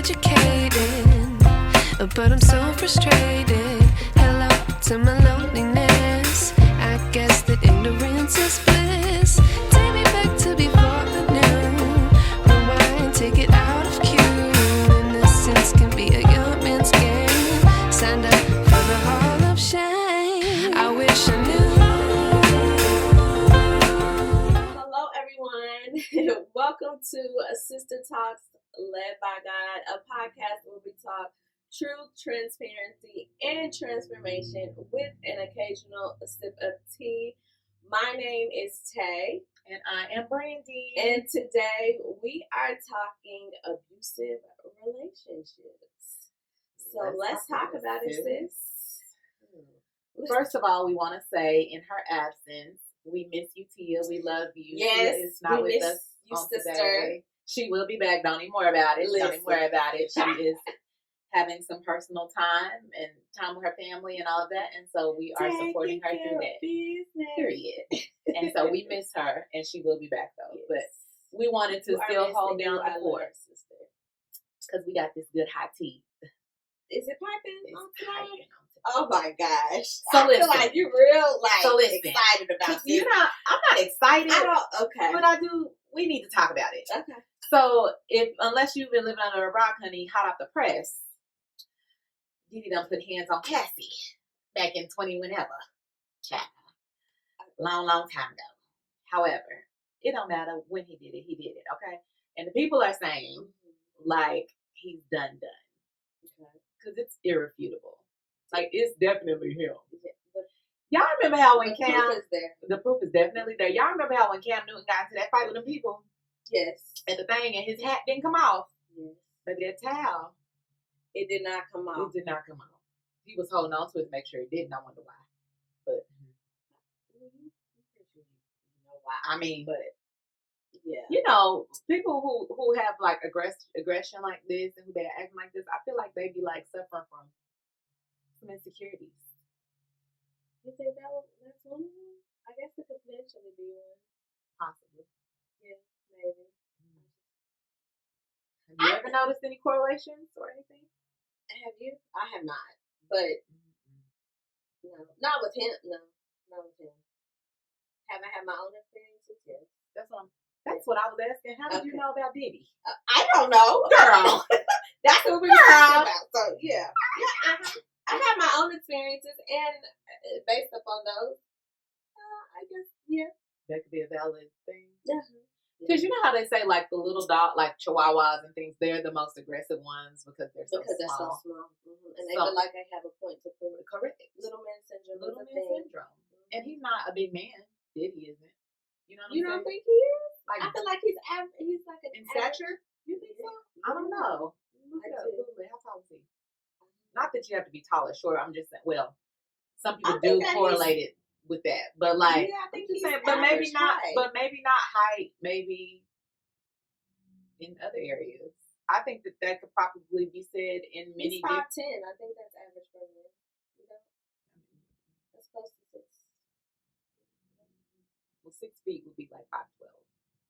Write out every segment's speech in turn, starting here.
educated, but I'm so frustrated. Hello to my loneliness. I guess that ignorance is bliss. Take me back to before I knew. Rewind, take it out of cue. Innocence can be a young man's game. Signed up for the hall of shame. I wish I knew. Hello, everyone. Welcome to Sister Talks Led by God, a podcast where we talk truth, transparency, and transformation with an occasional sip of tea. My name is Tay. And I am Brandie. And today we are talking abusive relationships. So let's talk about it, sis. First of all, we want to say in her absence, we miss you, Teaa. We love you. Yes, Teaa is not we with miss us you, on sister. today. She will be back. Don't even worry about it. Don't even worry about it. She is having some personal time and time with her family and all of that. And so we are supporting her through that. Period. And so we miss her, and she will be back though. Yes. But we wanted to still hold down the fort, sister, because we got this good hot tea. Is it piping on tonight? Oh my gosh! So I feel like you're real excited about this. You know, I'm not excited. Okay. But I do. We need to talk about it. Okay. So unless you've been living under a rock, honey, hot off the press, Diddy done put hands on Cassie back in 20 whenever. Child. Long time ago. However, it don't matter when he did it, okay? And the people are saying, like, he's done. Okay. Because it's irrefutable. Like, it's definitely him. Y'all remember how when Cam... proof is there. The proof is definitely there. Y'all remember how when Cam Newton got into that fight with them people? Yes. And the thing, and his hat didn't come off. Yes. But that towel... It did not come off. It did not come off. He was holding on to it to make sure it didn't. I wonder why. But... I mean, but yeah, you know, people who have like aggression like this and who been acting like this, I feel like they be like suffering from some insecurities. You think that's one of them? I guess it could potentially be one. Possibly. Yeah, maybe. Have you ever noticed any correlations or anything? Have you? I have not, but no, not with him. No, not with him. Have I had my own experiences? Yes. That's what I was asking. How did you know about Diddy? I don't know. Girl. That's what we were talking about. So, yeah. I've had my own experiences, and based upon those, I guess, yeah. That could be a valid thing. Because you know how they say, like, the little dog, like chihuahuas and things, they're the most aggressive ones because they're so small. Mm-hmm. And they feel like they have a point to prove. Correct. Little man syndrome. Mm-hmm. And he's not a big man. Diddy isn't. You know what I'm saying? You don't think he is? Like, I feel like he's like an in stature. You think so? I don't know. Look it up. Google it. How tall is he? Not that you have to be tall or short. I'm just saying. Well, some people do correlate it with that, but like, yeah, I think he's saying, but maybe not. Height. But maybe not height. Maybe in other areas. I think that could probably be said in many. He's 5'10". I think that's average for men. You know, that's close to 6. Well, 6 feet would be like 5'12",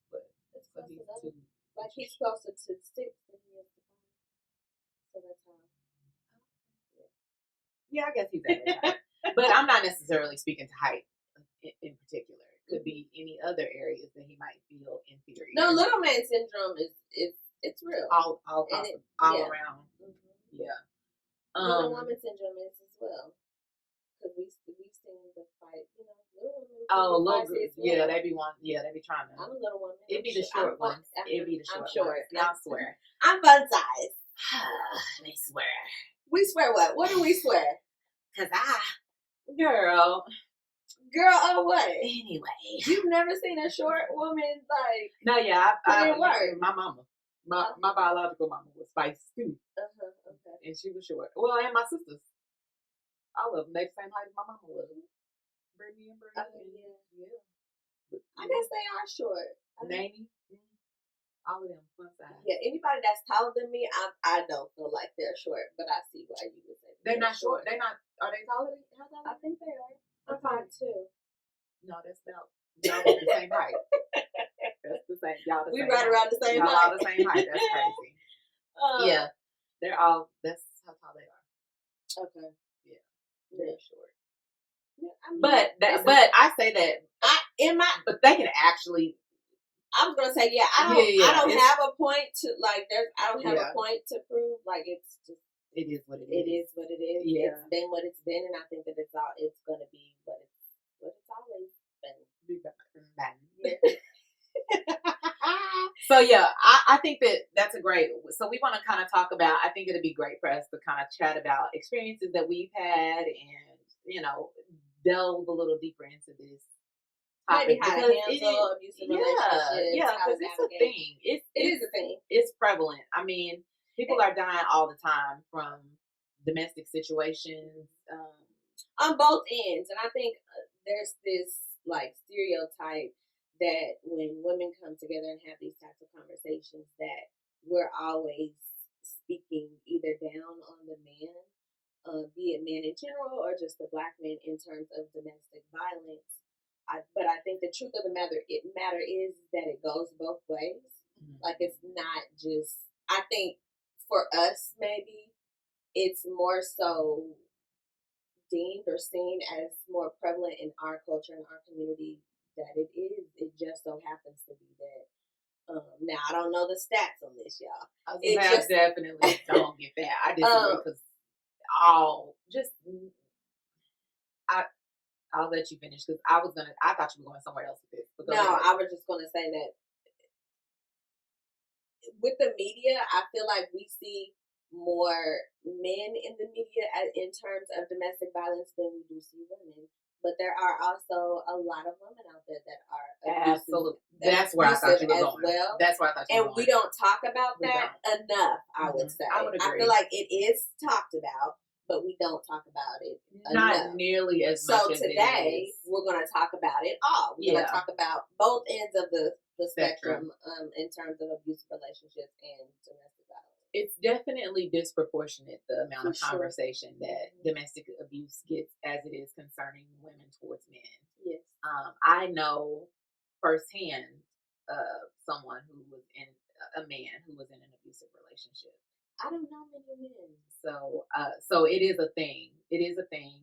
but it's so he's 2. Like he's closer to 6 than he is to 5. So that's how. Yeah, I guess he's average height. But I'm not necessarily speaking to height in particular. It could be any other areas that he might feel inferior. No, little man syndrome is it's real. All around. Mm-hmm. Yeah. Little woman syndrome is as well. Because we seen the fight, you know, little women. Oh, little girls. Yeah, they be trying to. I'm a little woman. It'd be the short ones. It'd be the short ones. Y'all swear. I'm fun size. They swear. We swear what? What do we swear? Cause girl, oh what? Anyway, you've never seen a short woman like? No, yeah, I my mama, my biological mama was spicy too. Okay. And she was short. Well, and my sisters, all of them, they the same height as my mama was. Brandie and Brandie. Yeah. I guess they are short. Nanny. All of them fun size. Yeah, anybody that's taller than me, I don't feel like they're short, but I see why you would say they're not short. They're not. Are they taller than you? I think they are. I'm 5'2". No, that's about y'all the same height. That's the same. Y'all the we same. Right around the same height. Y'all all the same height. That's crazy. Yeah. They're all, that's how tall they are. Okay. Yeah. They're Yeah. short. Yeah, I mean, But I say that, but they can actually. I was gonna say, yeah, I don't have a point to I don't have a point to prove. Like, it's just, it is what it is. It is what it is. Yeah. It's been what it's been, and I think that it's gonna be what it's always been. Yeah. So yeah, I think that's a great. So we want to kind of talk about. I think it'd be great for us to kind of chat about experiences that we've had, and delve a little deeper into this. Maybe how to handle abusive relationships. Yeah, because it's a thing. It is a thing. It's prevalent. I mean, people are dying all the time from domestic situations. On both ends, and I think there's this stereotype that when women come together and have these types of conversations, that we're always speaking either down on the man, be it men in general or just the Black men in terms of domestic violence. But I think the truth of the matter is that it goes both ways. Mm-hmm. Like, it's not just, I think for us, maybe it's more so deemed or seen as more prevalent in our culture and our community that it is. It just so happens to be that. Now, I don't know the stats on this, y'all. I definitely don't get that. I disagree because I'll let you finish because I thought you were going somewhere else with this. No, I was just going to say that with the media, I feel like we see more men in the media in terms of domestic violence than we do see women. But there are also a lot of women out there that are absolutely. That's where I thought you were going. Well. That's where I thought you were going. And we don't talk about that enough, I would say. I would agree. I feel like it is talked about, but we don't talk about it not nearly as much as today, we're going to talk about it all. We're going to talk about both ends of the spectrum in terms of abusive relationships and domestic violence. It's definitely disproportionate, the amount of conversation that domestic abuse gets as it is concerning women towards men. Yes. I know firsthand someone who was a man who was in an abusive relationship. I don't know many men. So it is a thing. It is a thing.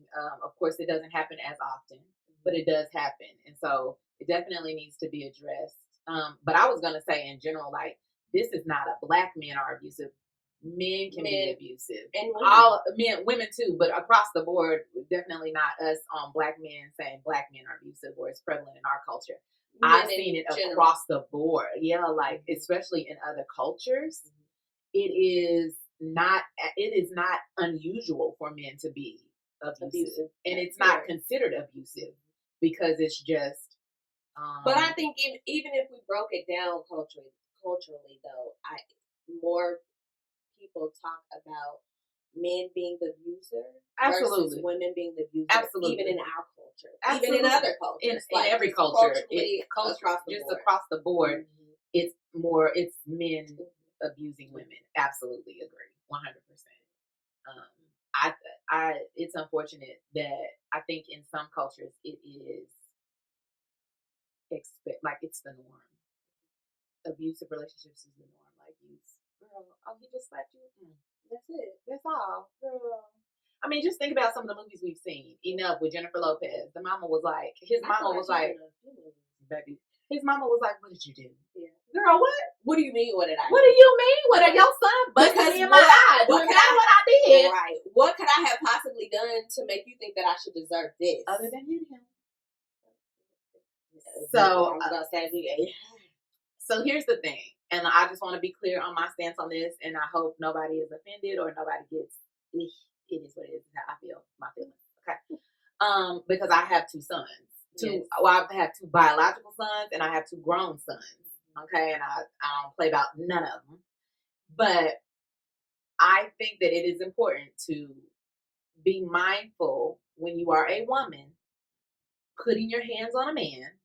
Of course, it doesn't happen as often, but it does happen. And so it definitely needs to be addressed. But I was going to say in general, like, this is not a Black men are abusive. Men can be abusive. And women too, but across the board, definitely not us Black men saying Black men are abusive or it's prevalent in our culture. I've seen it across the board. Yeah, like, especially in other cultures. It is not unusual for men to be abusive. And it's not considered abusive because it's just but I think even if we broke it down culturally though, more people talk about men being the abuser versus women being the abuser. Absolutely. Even in our culture. Absolutely. Even in other cultures. In every culture. Across the board, mm-hmm. it's men abusing women. Absolutely agree. 100%. It's unfortunate that I think in some cultures it is it's the norm. Abusive relationships is the norm. Like, he just slapped you. That's it. That's all. Girl. I mean, just think about some of the movies we've seen. Enough with Jennifer Lopez. His mama was like, baby. His mama was like, what did you do? Yeah. Girl, what? What do you mean? What did I do? What do you mean? What did your son busted me in my eye? What I did? Right. What could I have possibly done to make you think that I should deserve this? Other than hitting him. So here's the thing, and I just want to be clear on my stance on this, and I hope nobody is offended or nobody gets. It is what it is. How I feel. My feelings. Okay. Because I have two sons. I have two biological sons, and I have two grown sons. Okay, and I don't play about none of them. But I think that it is important to be mindful when you are a woman putting your hands on a man,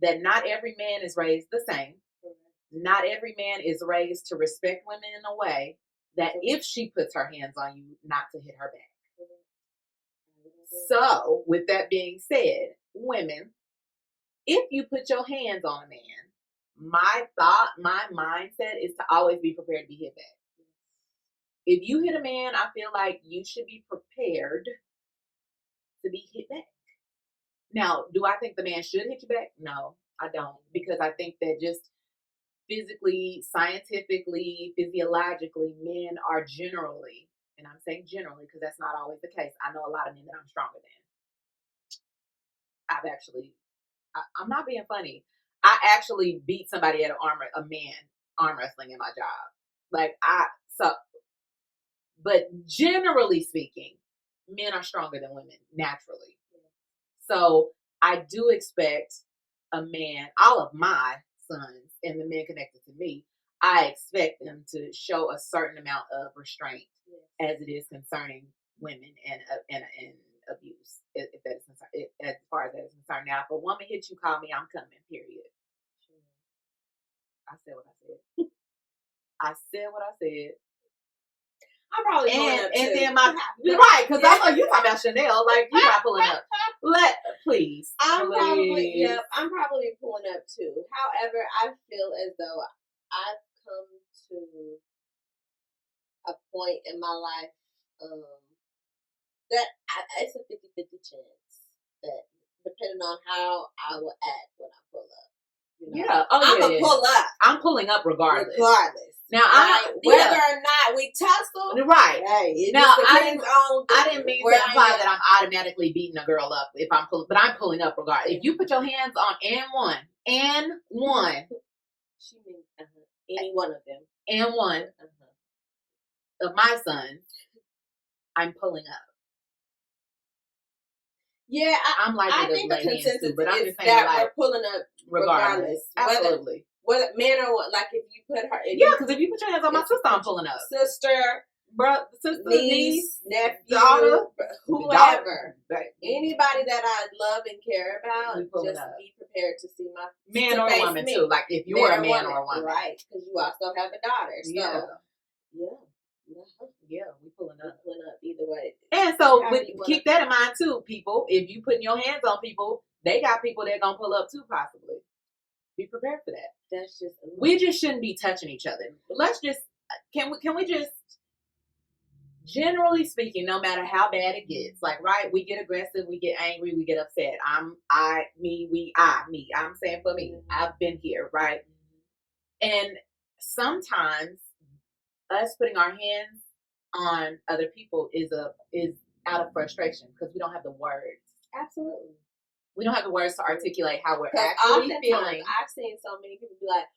that not every man is raised the same. Not every man is raised to respect women in a way that if she puts her hands on you, not to hit her back. So, with that being said, women, if you put your hands on a man, my mindset is to always be prepared to be hit back. if you hit a man, I feel like you should be prepared to be hit back. Now, do I think the man should hit you back? No, I don't. Because I think that just physically, scientifically, physiologically, men are generally, and I'm saying generally because that's not always the case. I know a lot of men that I'm stronger than. I'm not being funny. I actually beat somebody at a man arm wrestling in my job. But generally speaking, men are stronger than women naturally. So I do expect a man, all of my sons and the men connected to me, I expect them to show a certain amount of restraint as it is concerning women and abuse, if that is concerned, as far as that is concerned. Now, if a woman hits you, call me, I'm coming, period. I said what I said. I said what I said. I'm probably pulling up and too. then right, because I know you talking about Chanel, like you're not pulling up. Please. I'm probably pulling up too. However, I feel as though I've come to a point in my life that it's a 50-50 chance that depending on how I will act when I pull up. You know? Yeah. I'm gonna pull up. I'm pulling up regardless. Now, whether or not we tussle, right? Hey, now, I didn't mean to imply that I'm automatically beating a girl up if I'm pulling, but I'm pulling up regardless. If you put your hands on and one, she means any one of them, and one of my sons, I'm pulling up. Yeah, I think the consensus too, but I'm is just saying that we're pulling up regardless. Absolutely. Whether man or what, like if you put her, because if you put your hands on my sister, I'm pulling up. Sister, niece, nephew, daughter, whoever, anybody that I love and care about, just be prepared to see my man or woman too. Like if you're a man or a woman, right? Because you also have a daughter. So yeah, we pulling up. Either way. And so keep that in mind too, people. If you putting your hands on people, they got people that gonna pull up too, possibly. Be prepared for that. That's just we just shouldn't be touching each other. Let's just can we just, generally speaking, no matter how bad it gets, like right, we get aggressive, we get angry, we get upset. I'm saying for me, I've been here, right? And sometimes us putting our hands on other people is out of frustration because we don't have the words. Absolutely. We don't have the words to articulate how we're actually feeling. I've seen so many people be like,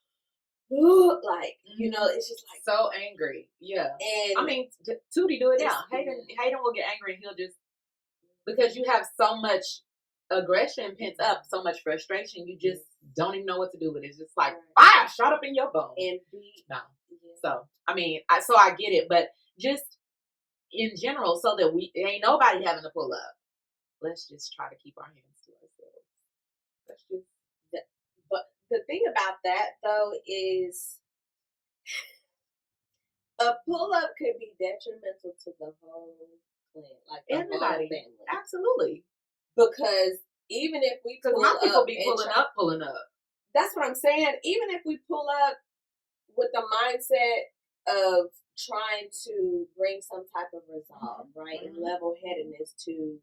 ooh, like, you know, it's just like so angry. Yeah. And I mean, Tootie do it now. Hayden will get angry and he'll just, because you have so much aggression pent up, so much frustration, you just don't even know what to do with it. It's just like, shut up in your bone. No. So, I mean, I get it, but just in general, so that ain't nobody having to pull up. Let's just try to keep our hands to ourselves. But the thing about that though is a pull up could be detrimental to the whole clan, like everybody, whole family. Absolutely. Because even if we pull up, people be pulling up. That's what I'm saying. Even if we pull up with the mindset of trying to bring some type of resolve, right, and level-headedness to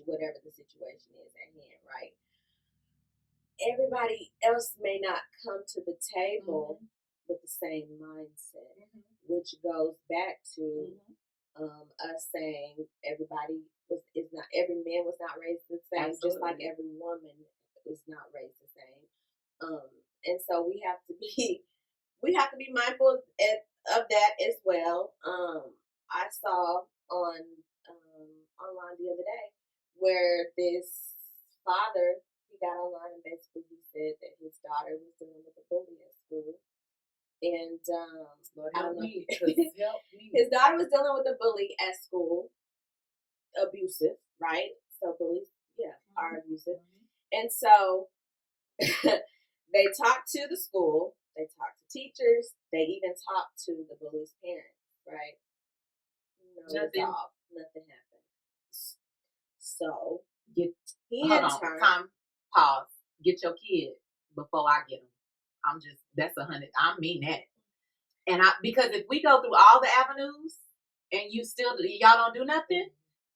whatever the situation is at hand, right? Everybody else may not come to the table with the same mindset, which goes back to us saying every man was not raised the same, just like every woman is not raised the same. And so we have to be mindful of that as well. I saw on online the other day where this father, he got online and basically he said that his daughter was dealing with a bully at school. And I don't know. His daughter was dealing with a bully at school, abusive, right? So bullies, are abusive. And so they talked to the school, they talked to teachers, they even talked to the bully's parents, right? Nothing happened. So pause. Get your kid before I get them. that's 100. I mean that. And because if we go through all the avenues and y'all don't do nothing,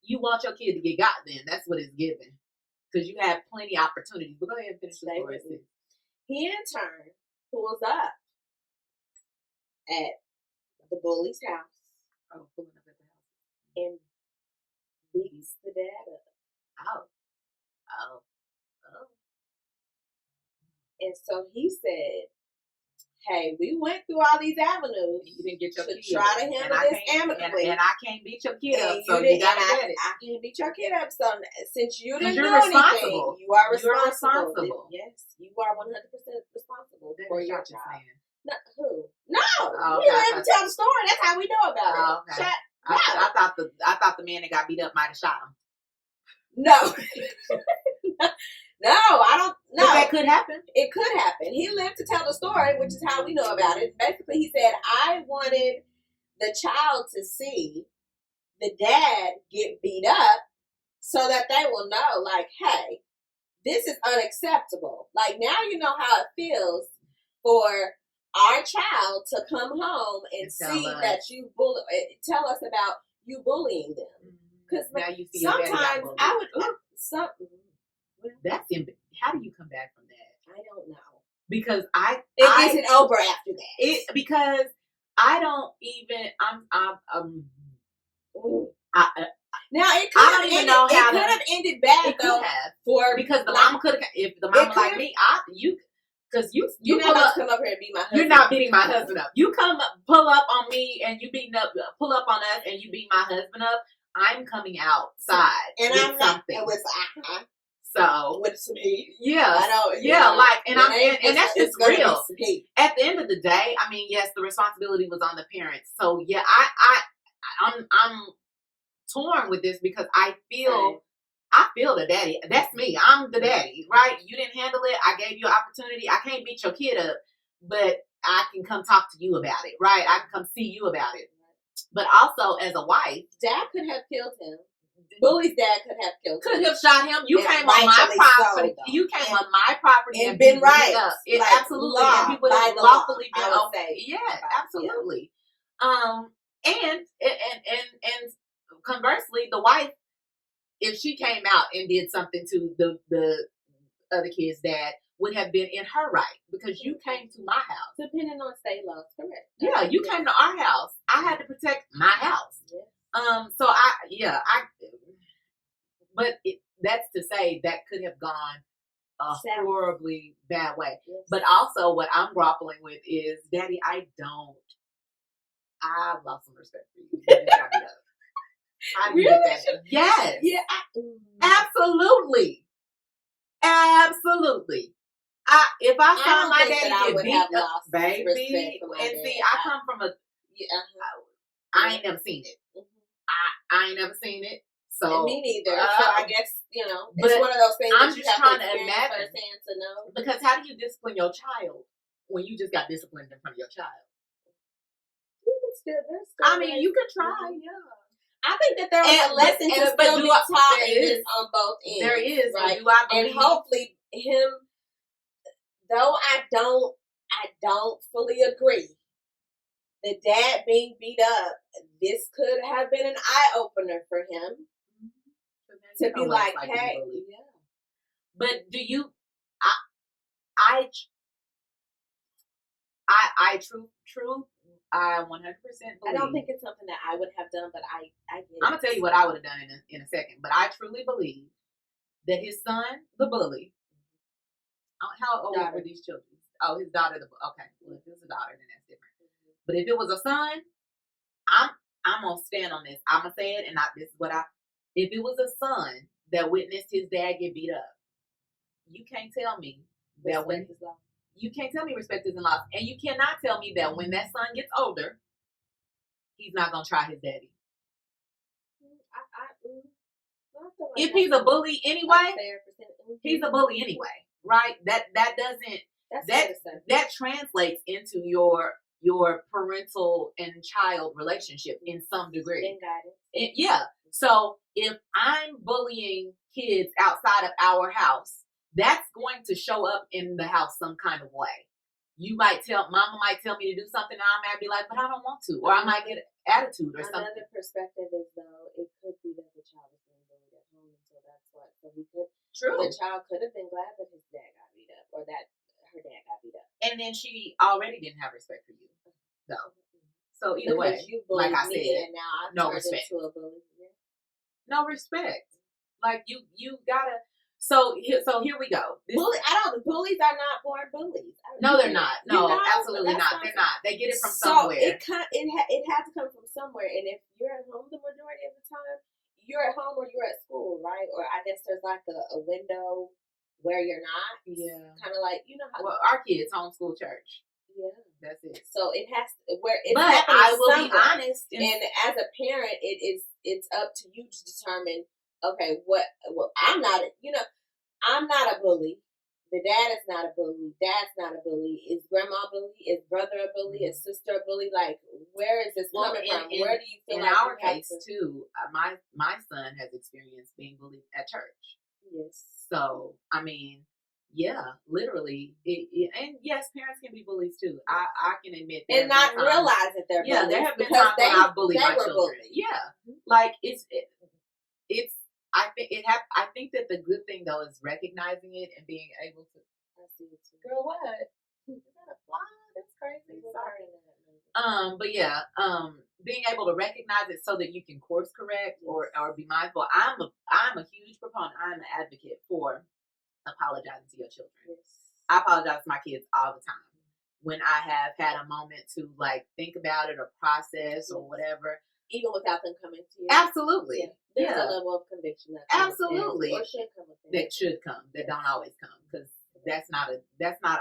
you want your kid to get got then. That's what it's given. Because you have plenty of opportunities. But go ahead and finish the story. He in turn pulls up at the bully's house. Oh, pulling up at the house. And beats the dad up. Oh. And so he said, hey, we went through all these avenues you didn't get your to kid try to handle this amicably. And I can't beat your kid up, so you gotta get it. I can't beat your kid up, so since you didn't do responsible. anything, you are You're responsible. Yes, you are 100% responsible for your child. No, who? No, you don't have to tell the story. That's how we know about it. Okay. No. I thought the man that got beat up might have shot him. No. No, I don't. No, but that could happen. It could happen. He lived to tell the story, which is how we know about it. Basically, he said, I wanted the child to see the dad get beat up so that they will know, like, hey, this is unacceptable. Like, now you know how it feels for our child to come home and see that you tell us about you bullying them. Because sometimes I would, that's how do you come back from that? I don't know. Because it isn't over after that. Because I don't even now it could have ended bad though. Because the mama could have, if the mama like me, because you're not about to come up here and beat my husband. You're not beating my husband up. You pull up on me and you pull up on us and you beat my husband up. I'm coming outside and with I'm something. Not, with so with some heat. Yeah, I know. Yeah, like and that's just real. At the end of the day, I mean, yes, the responsibility was on the parents. So yeah, I'm torn with this because I feel the daddy. That's me. I'm the daddy, right? You didn't handle it. I gave you an opportunity. I can't beat your kid up, but I can come talk to you about it, right? I can come see you about it. But also, as a wife, dad could have killed him. Bully's dad could have killed him. Could have shot him. You came on my property. You came on my property and been right. Up. It like absolutely. And he would have lawfully been okay. Yeah, absolutely. Yeah. And conversely, the wife, if she came out and did something to the other kid's dad, would have been in her right because you came to my house. Depending on state laws, correct. Yeah, you came to our house. I had to protect my house. Yeah. But that's to say that could have gone a horribly bad way. Yes. But also what I'm grappling with is, Daddy, I've lost some respect for you. How do you get that? Yes. Yeah. Absolutely. Absolutely. If I saw my daddy get beat up, baby, and see, I come from I ain't never seen it. Mm-hmm. I ain't never seen it. So and me neither. So I guess it's one of those things. I'm just trying to imagine firsthand to know. Because how do you discipline your child when you just got disciplined in front of your child? You can still I mean, you can try. Mm-hmm. Yeah. I think that there is a lesson to still be taught in this on both ends. There is, right? And hopefully him. Though I don't fully agree. The dad being beat up, this could have been an eye opener for him to be like, hey, yeah. But do you? I 100% believe. I don't think it's something that I would have done, but I get it. I'm gonna tell you what I would have done in a second. But I truly believe that his son, the bully. How old were these children? Oh, his daughter. Okay, well, if it was a daughter, then that's different. Mm-hmm. But if it was a son, I'm gonna stand on this. I'm gonna say it, and this is what If it was a son that witnessed his dad get beat up, you can't tell me that you can't tell me respect isn't lost, and you cannot tell me that when that son gets older, he's not gonna try his daddy. If he's a bully anyway, he's a bully anyway. Right? That translates into your parental and child relationship in some degree. Yeah. So if I'm bullying kids outside of our house, that's going to show up in the house some kind of way. Mama might tell me to do something, and I might be like, but I don't want to, or I might get attitude or something. Another perspective is though, it could be that the child is being bullied at home, and so that's what. So the child could have been glad that his dad got beat up, or that her dad got beat up, and then she already didn't have respect for you, though. So either way, like I said, and now I've no turned respect. into a bully. Yeah. No respect. Like you gotta. So here we go. Bullies are not born bullies. No, they're not. No, absolutely not. They're not. They get it from somewhere. It had to come from somewhere. And if you're at home the majority of the time, you're at home or you're at school, right? Or I guess there's like a window where you're not. Yeah. Kind of like, you know how. Well, our kids homeschool church. Yeah. That's it. So it has to where it's but happening I will somewhere. be honest. And as a parent, it's up to you to determine. Okay, I'm not a bully. The dad is not a bully. Dad's not a bully. Is grandma a bully? Is brother a bully? Is sister a bully? Like, where is this coming from? Where do you feel like in our case too? My son has experienced being bullied at church. Yes. So I mean, yeah, literally, and yes, parents can be bullies too. I can admit that. And not realize that they're bullies. Yeah, there have been times when I bullied my children. Bullied. Yeah, like it's. I think that the good thing though is recognizing it and being able to. I see it too. Girl, what? Is that a fly? That's crazy. Sorry. But yeah, being able to recognize it so that you can course correct or be mindful. I'm a huge proponent. I'm an advocate for apologizing to your children. Yes. I apologize to my kids all the time when I have had a moment to like think about it or process or whatever. Even without them coming to you. Absolutely. Yeah. There's a level of conviction that absolutely or should come with that should come. That don't always come because that's not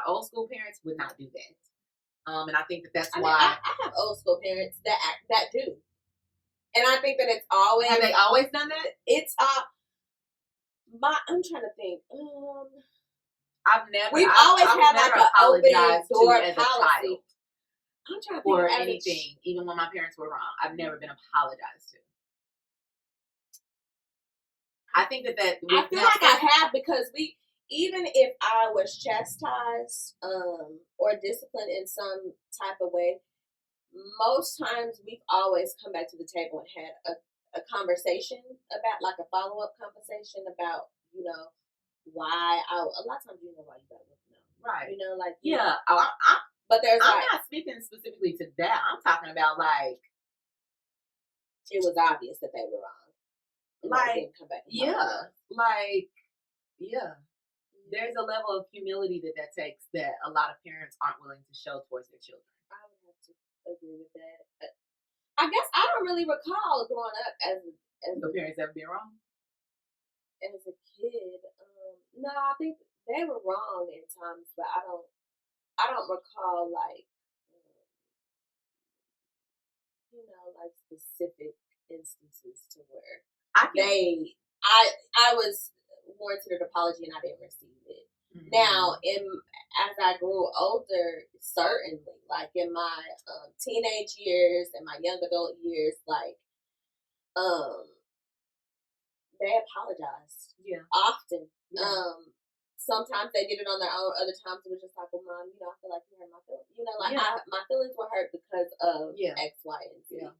old school parents would not do that. And I think that's why I have old school parents that do. And I think that it's always have they always done that? It's I'm trying to think. We've always had like an open door as policy. I'm trying to think or anything, even when my parents were wrong. I've never been apologized to. I think that I feel like I have because even if I was chastised or disciplined in some type of way, most times we've always come back to the table and had a conversation about, like a follow-up conversation about, why a lot of times you know why you gotta know. Right. Like yeah. But I'm not speaking specifically to that. I'm talking about like it was obvious that they were wrong. Like come back there's a level of humility that takes that a lot of parents aren't willing to show towards their children. I would have to agree with that. I guess I don't really recall growing up as your parents ever been wrong. As a kid, no, I think they were wrong in times, but I don't recall like like specific instances to where I was warranted an apology and I didn't receive it. Mm-hmm. Now, as I grew older, certainly, like in my teenage years and my young adult years, like they apologized. Yeah. Often. Yeah. Sometimes they did it on their own. Other times it was just like, well, Mom, I feel like you hurt my feelings. My feelings were hurt because of X, Y, and Z. Yeah.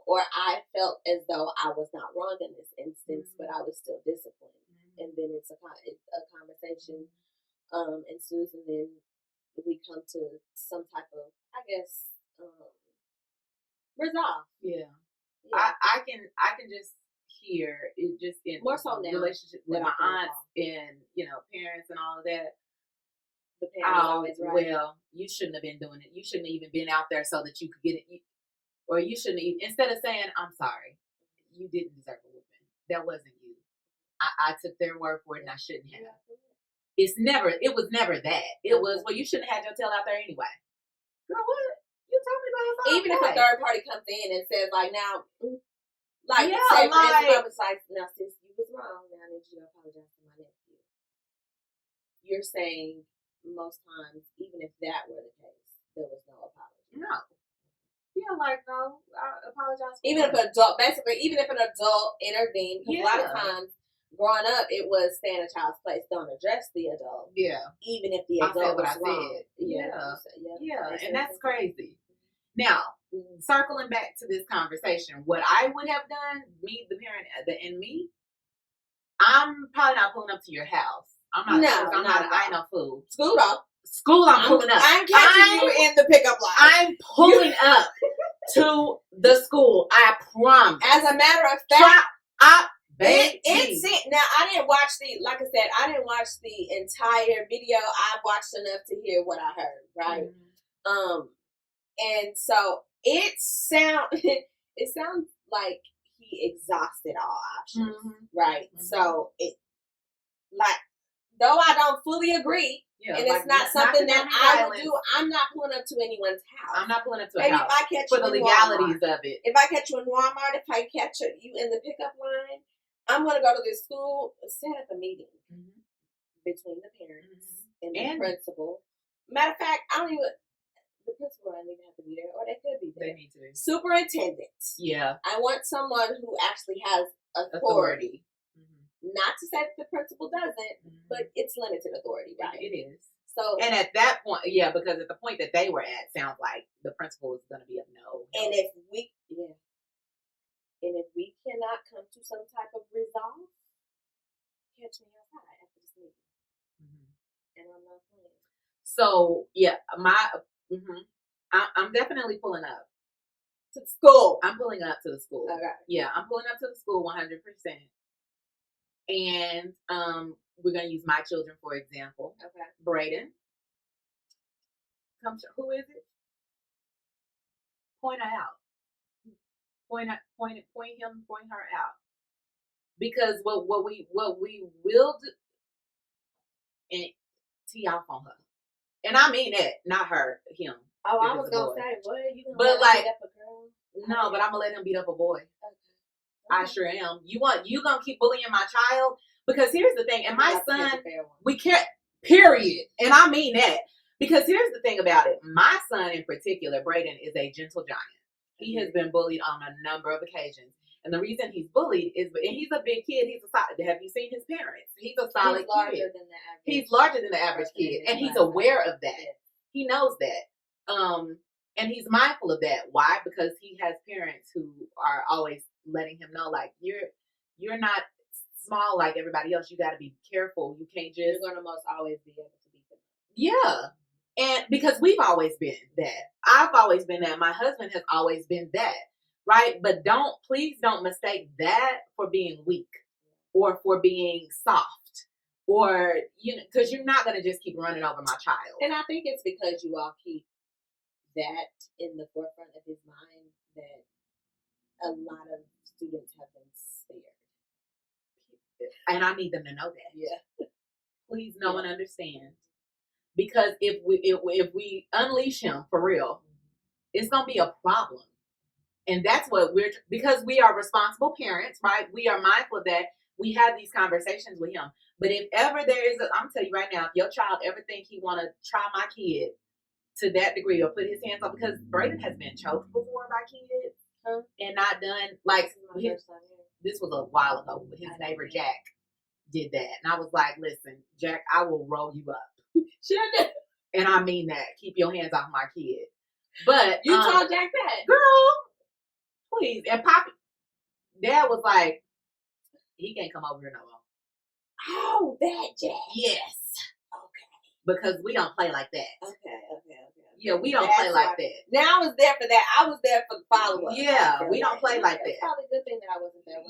Or I felt as though I was not wrong in this instance, but I was still disciplined. And then it's a conversation ensues, and then we come to some type of, I guess, resolve. Yeah. I can just hear it just in more so now relationship with my aunts and parents and all of that. The parents always right. Well, you shouldn't have been doing it. You shouldn't have even been out there so that you could get it. Or you shouldn't even, instead of saying, I'm sorry, you didn't deserve a whooping. That wasn't you. I took their word for it and I shouldn't have. It was never that. It was, well, you shouldn't have had your tail out there anyway. Girl, what? You told me about it. Even if a third party comes in and says, like, now, like, yeah, say, for instance, I was like, now, sis, you was wrong. Now I need you to apologize to my nephew. You're saying most times, even if that were the case, there was no apology. No. Yeah, like, no, I apologize. Even if an adult intervened, because a lot of times, growing up, it was stay in a child's place, don't address the adult. Yeah. Even if the adult was wrong. Yeah, and that's crazy. Now, circling back to this conversation, what I would have done, me, the parent, and me, I'm probably not pulling up to your house. I'm not. I ain't no fool. School, I'm pulling up. I'm catching you in the pickup line. I'm pulling up to the school. I promise. As a matter of fact, baby. Now, I didn't watch like I said, I didn't watch the entire video. I watched enough to hear what I heard, right? Mm-hmm. And so it sounds like he exhausted all options, right? Mm-hmm. So though I don't fully agree, and it's not something that I would do, I'm not pulling up to anyone's house. I'm not pulling up to Maybe a house. If I catch for you the in legalities Walmart, of it. If I catch you in Walmart, if I catch you in the pickup line, I'm going to go to this school, set up a meeting between the parents and the principal. Matter of fact, the principal doesn't even have to be there, or they could be there. They need to. Superintendent. Yeah. I want someone who actually has authority. Not to say that the principal doesn't, but it's limited authority, right? It is. So, and at that point, because at the point that they were at, sounds like the principal is going to be a no. And if we cannot come to some type of resolve, catch me outside after this meeting, and I'm not playing. So I'm definitely pulling up to the school. I'm pulling up to the school. Okay. Yeah, I'm pulling up to the school 100%. And we're going to use my children, for example. Okay. Braden. Who is it? Point her out. Point her out. Because what we will do, and tee off on her. And I mean that, not her, him. Oh, I was going to say, what? You going to beat up a girl? No, but I'm going to let him beat up a boy. Okay. I sure am. You gonna keep bullying my child? Because here's the thing, and my son, we can't, period. And I mean that. Because here's the thing about it. My son in particular, Braden, is a gentle giant. He has been bullied on a number of occasions. And the reason he's bullied is, and he's a big kid, have you seen his parents? He's a solid kid. He's larger than the average kid. And he's aware of that. He knows that. And he's mindful of that. Why? Because he has parents who are always letting him know, like, you're not small like everybody else. You got to be careful. You can't just. You're gonna most always be able to beat them. Yeah, and because we've always been that. I've always been that. My husband has always been that, right? But please don't mistake that for being weak or for being soft, or because you're not gonna just keep running over my child. And I think it's because you all keep that in the forefront of his mind that a lot of students have been spared. And I need them to know that. Yeah. Please know and understand. Because if we unleash him for real, it's gonna be a problem. And that's what because we are responsible parents, right? We are mindful of that. We have these conversations with him. But if ever there is I'm telling you right now, if your child ever think he wanna try my kid to that degree or put his hands on, because Braden has been choked before by kids. And not done, like, this was a while ago. His neighbor Jack did that. And I was like, listen, Jack, I will roll you up. Sure. And I mean that. Keep your hands off my kid. But you told Jack that? Girl, please. And Poppy, Dad was like, he can't come over here no more. Oh, that Jack. Yes. Okay. Because we don't play like that. Okay. Yeah, we don't play like that. Now I was there for that. I was there for the follow-up. Yeah, we don't play like that. It's probably a good thing that I wasn't there.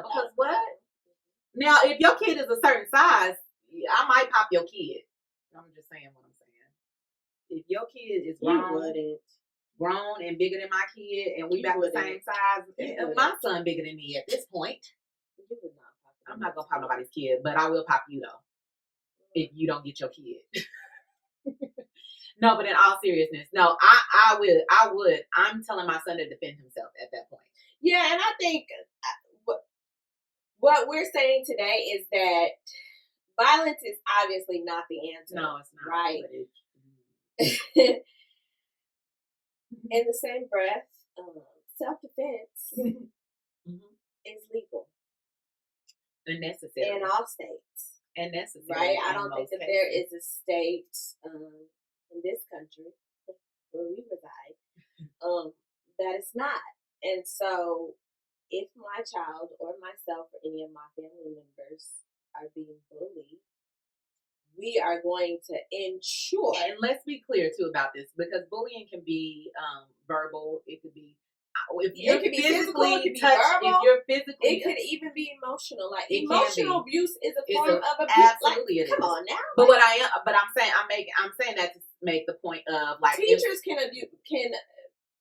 Because what? Now, if your kid is a certain size, I might pop your kid. I'm just saying what I'm saying. If your kid is grown and bigger than my kid, and we about the same size, my son bigger than me at this point. I'm not gonna pop nobody's kid, but I will pop you though. If you don't get your kid. No, but in all seriousness, no, I would. I'm telling my son to defend himself at that point. Yeah, and I think what we're saying today is that violence is obviously not the answer. No, it's not. Right. In the same breath, self-defense is legal. And necessary. In all states. And necessary. Right? I don't think that there is a state in this country where we reside, that it's not. And so if my child or myself or any of my family members are being bullied, we are going to ensure. And let's be clear too about this, because bullying can be verbal. It could be if you're it could be physical, it could be touched, verbal, if you're physically, it could even be emotional. Like It can emotional be. abuse is a It's form a- of abuse. absolutely Like, it come is. on now. But Like, I'm saying that to make the point of like if- teachers can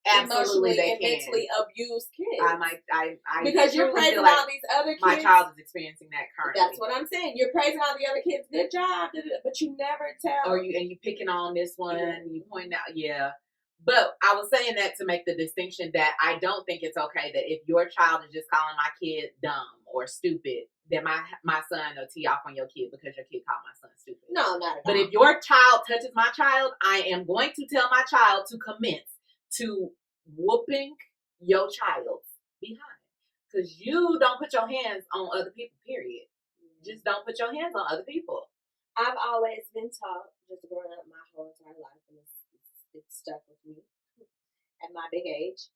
absolutely emotionally they and can. mentally abuse kids. I because you're truly praising feel like all these other kids. my child is experiencing that currently. That's what I'm saying. You're praising all the other kids. Good job, but you never tell. Or you picking on this one. Yeah. You point out, yeah. But I was saying that to make the distinction that I don't think it's okay that if your child is just calling my kid dumb or stupid, that my son will tee off on your kid because your kid called my son stupid. No, not at all. But if your child touches my child, I am going to tell my child to commence to whooping your child behind. Because you don't put your hands on other people, period. Just don't put your hands on other people. I've always been taught, just growing up my whole entire life, and it's stuck with me at my big age.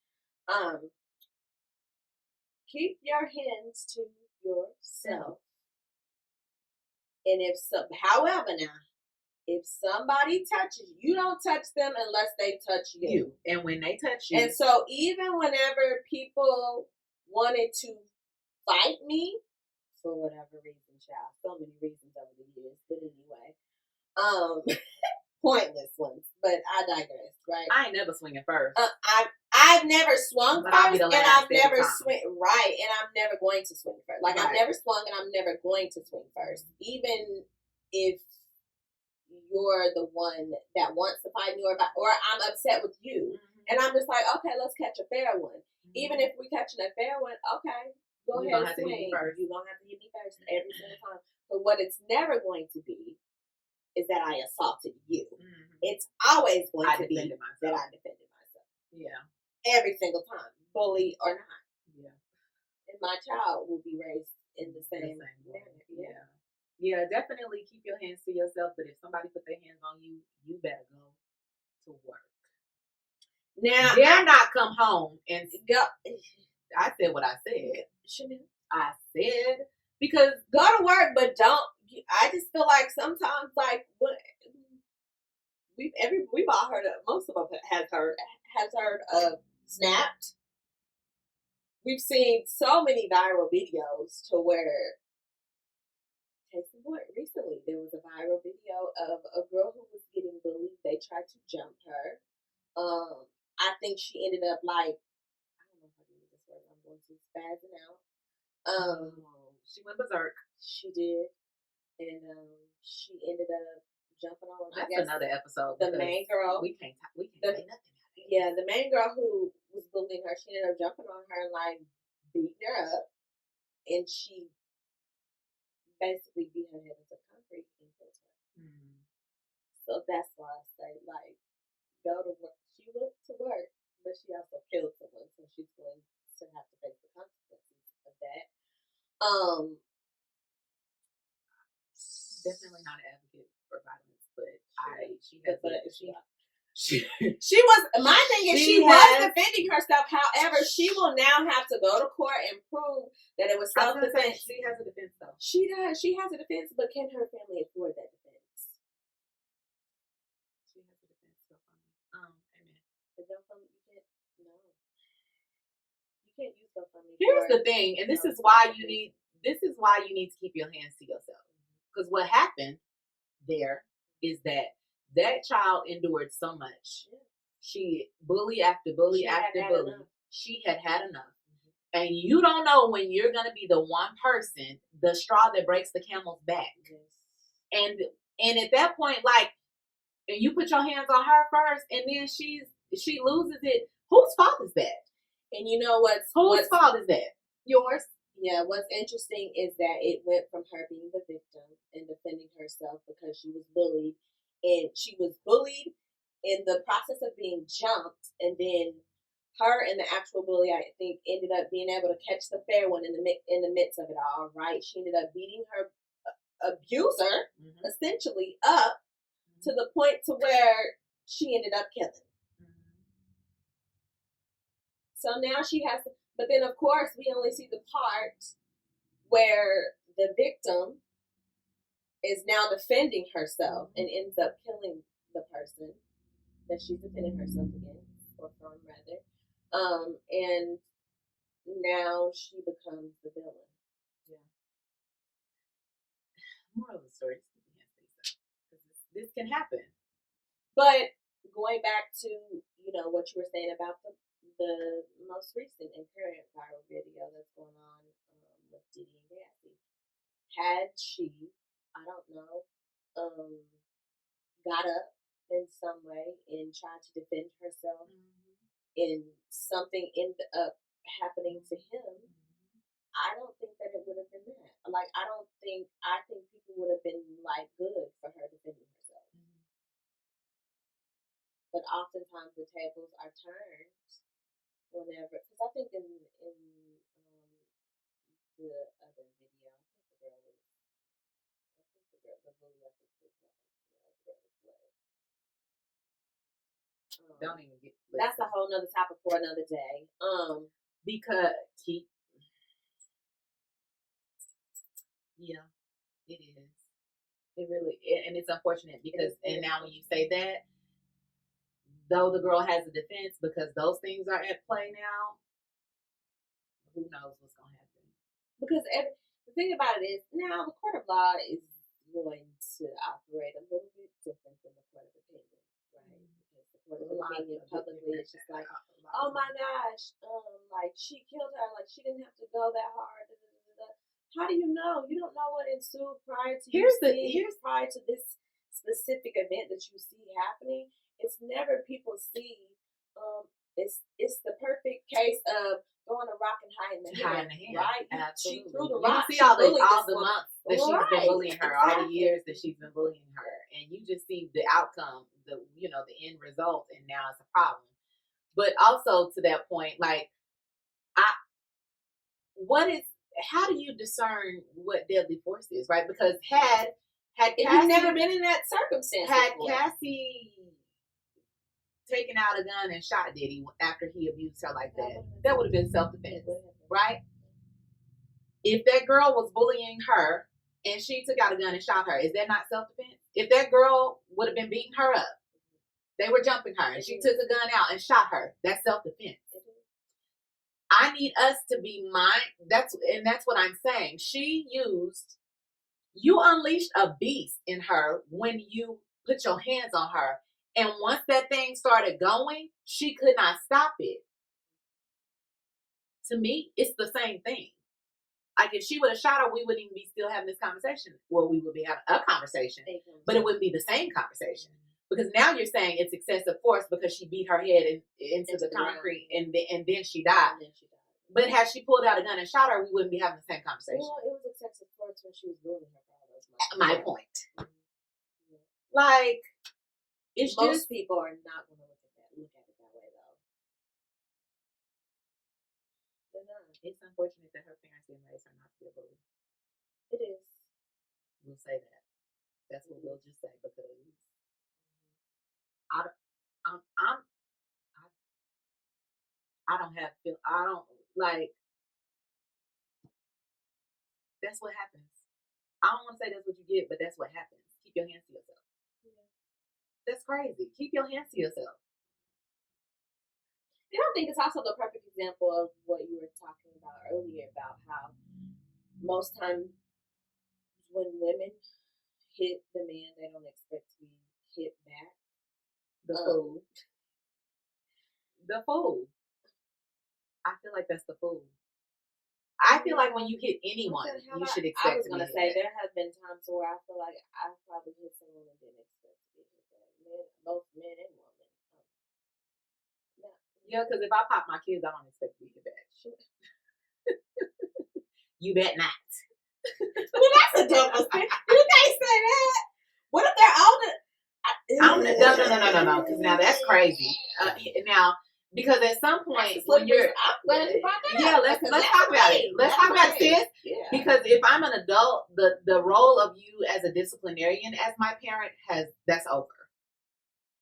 Keep your hands to yourself. And however now, if somebody touches you, you don't touch them unless they touch you. And when they touch you. And so even whenever people wanted to fight me, for whatever reason, child, so many reasons over the years, but anyway, pointless ones, but I digress, right? I ain't never swinging first. I've never swung But I'll be first, the and last I've never every time. swing right, and I'm never going to swing first. Like, I've Right. never swung, and I'm never going to swing first, even if you're the one that wants to fight me, or I'm upset with you, and I'm just like, okay, let's catch a fair one. Even if we catching a fair one, okay, go You ahead gonna and have to hit me swing. first. You're gonna have to hit me first every single time. But what it's never going to be is that I assaulted you. Mm-hmm. It's always going to be defended myself. that I defended myself. Yeah. Every single time, bully or not. Yeah. And my child will be raised in the same way. manner. Yeah, definitely keep your hands to yourself, but if somebody put their hands on you, you better go to work. Now, dare not come home and go. I said what I said. Chanel. I said, because Go to work, but don't. I just feel like sometimes, like, what we've all heard of. Most of us has heard of Snapped. We've seen so many viral videos to where. Case in point, recently there was a viral video of a girl who was getting bullied. They tried to jump her. I think she ended up like, I don't know how to use this word. I'm going to spazzing out. she went berserk. She did, and she ended up jumping on. That's I guess another episode. the main girl. We can't say nothing. Yeah, the main girl who was bullying her, she ended up jumping on her and like beating her up, and she basically beat her head into concrete and killed her. Mm. So that's why I say, like, go to work. She went to work, but she also killed someone, so she's going to have to face the consequences of that. Definitely not an advocate for violence, but she was. My thing is, she was defending herself. However, she will now have to go to court and prove that it was self-defense. She has a defense, though. She does. She has a defense, but can her family afford that defense? She has a defense. So funny. Amen. If GoFundMe, you can't. No, you can't use GoFundMe. Here's the thing, and this is why you need to keep your hands to yourself. Because what happened there is that child endured so much. Yeah. She bully after bully after bully. She had enough. Mm-hmm. And you don't know when you're going to be the one person, the straw that breaks the camel's back. Yes. And at that point, like, and you put your hands on her first, and then she loses it. Whose fault is that? And you know whose fault is that? Yours. Yeah, what's interesting is that it went from her being the victim and defending herself because she was bullied, and she was bullied in the process of being jumped, and then her and the actual bully, I think, ended up being able to catch the fair one in the midst of it all, right? She ended up beating her abuser, essentially, up to the point to where she ended up killing. So now she has to, but then of course we only see the part where the victim is now defending herself and ends up killing the person that she's defending herself against, or from rather. And now she becomes the villain. Yeah. Moral of the story: this can happen. But going back to what you were saying about the most recent and current viral video that's going on with Diddy and Cassie, had she, I don't know, got up in some way and tried to defend herself, and something ended up happening to him, I don't think that it would have been that. Like, I think people would have been like good for her defending herself. But oftentimes the tables are turned whenever, because I think in the other video, the bully Don't even get. That's a whole nother topic for another day. Because yeah, it is. It really, and it's unfortunate because, and now when you say that, though the girl has a defense, because those things are at play now, who knows what's going to happen? Because the thing about it is, now the court of law is going to operate a little bit different than the court of opinion, right? Because the court of opinion publicly is just like, oh my gosh, like she killed her, like she didn't have to go that hard. Da, da, da, da. How do you know? You don't know what ensued prior to prior to this specific event that you see happening. It's never people see. It's the perfect case of throwing a rock and hiding the hand, right? Absolutely. She threw the rock. You see all the months that she's been bullying her, all the years that she's been bullying her, and you just see the outcome, the end result, and now it's a problem. But also to that point, like, how do you discern what deadly force is, right? Because had Cassie, you've never been in that circumstance, had Cassie taken out a gun and shot Diddy after he abused her like that would have been self-defense, right? If that girl was bullying her and she took out a gun and shot her, is that not self-defense? If that girl would have been beating her up, they were jumping her, and she took a gun out and shot her, that's self-defense. I need us to be that's what I'm saying. You unleashed a beast in her when you put your hands on her. And once that thing started going, she could not stop it. To me, it's the same thing. Like, if she would have shot her, we wouldn't even be still having this conversation. Well, we would be having a conversation, but it wouldn't be the same conversation. Because now you're saying it's excessive force because she beat her head into the concrete and then she died. But had she pulled out a gun and shot her, we wouldn't be having the same conversation. Well, it was excessive force when she was bullying her. My point. Like, it's most people are not going to look at it that way, though. They're not. It's unfortunate that her parents didn't raise her not to be a bully. It is. We'll say that. That's what we'll just say, because that's what happens. I don't want to say that's what you get, but that's what happens. Keep your hands to yourself. Yeah. That's crazy. Keep your hands to yourself. And I think it's also the perfect example of what you were talking about earlier, about how most times when women hit the man, they don't expect to be hit back. The fool. I feel like that's the fool. I feel like when you hit anyone, you should expect. I was going to say, there have been times where I feel like I probably hit someone and didn't expect to be hit back. Both men and women. Yeah, because if I pop my kids, I don't expect to be hit back. You bet not. Well, that's a double thing. You can't say that. What if they're older? No. Because now that's crazy. Now, because at some point when you're, I'm glad you brought that up. Let's talk about it. Let's talk about it, sis. Yeah. Because if I'm an adult, the role of you as a disciplinarian, as my parent, that's over.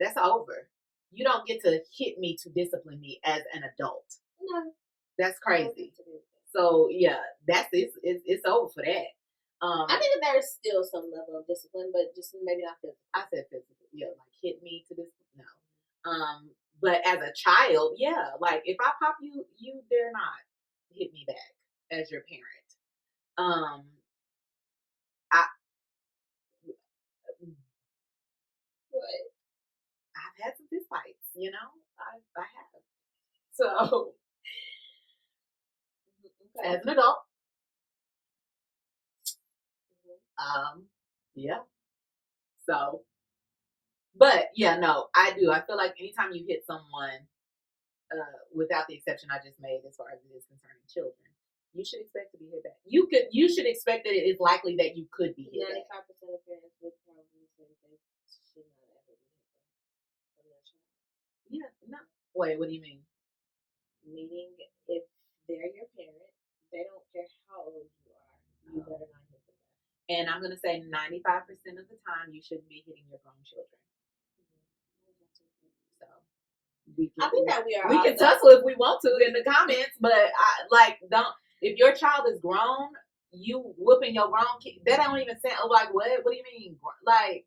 That's over. You don't get to hit me to discipline me as an adult. No. That's crazy. So yeah, it's over for that. I think that there's still some level of discipline, but just maybe not physical. I said physical. Yeah, like hit me to this. No. But as a child, yeah, like if I pop you, you dare not hit me back as your parent. I've had some fist fights, you know. I have. So as an adult, yeah. So, but yeah, no, I do. I feel like anytime you hit someone, without the exception I just made, as far as it is concerning children, you should expect to be hit back. You should expect that it is likely that you could be hit back. 95% of parents would probably say they should not ever be hit back from their child. Yeah, no. Wait, what do you mean? Meaning, if they're your parent, they don't care how old you are. You better not hit them back. And I'm gonna say 95% of the time, you shouldn't be hitting your grown children. So I think that we can tussle if we want to in the comments, but don't. If your child is grown, you whooping your grown kid, that don't even sound like what? What do you mean? Like,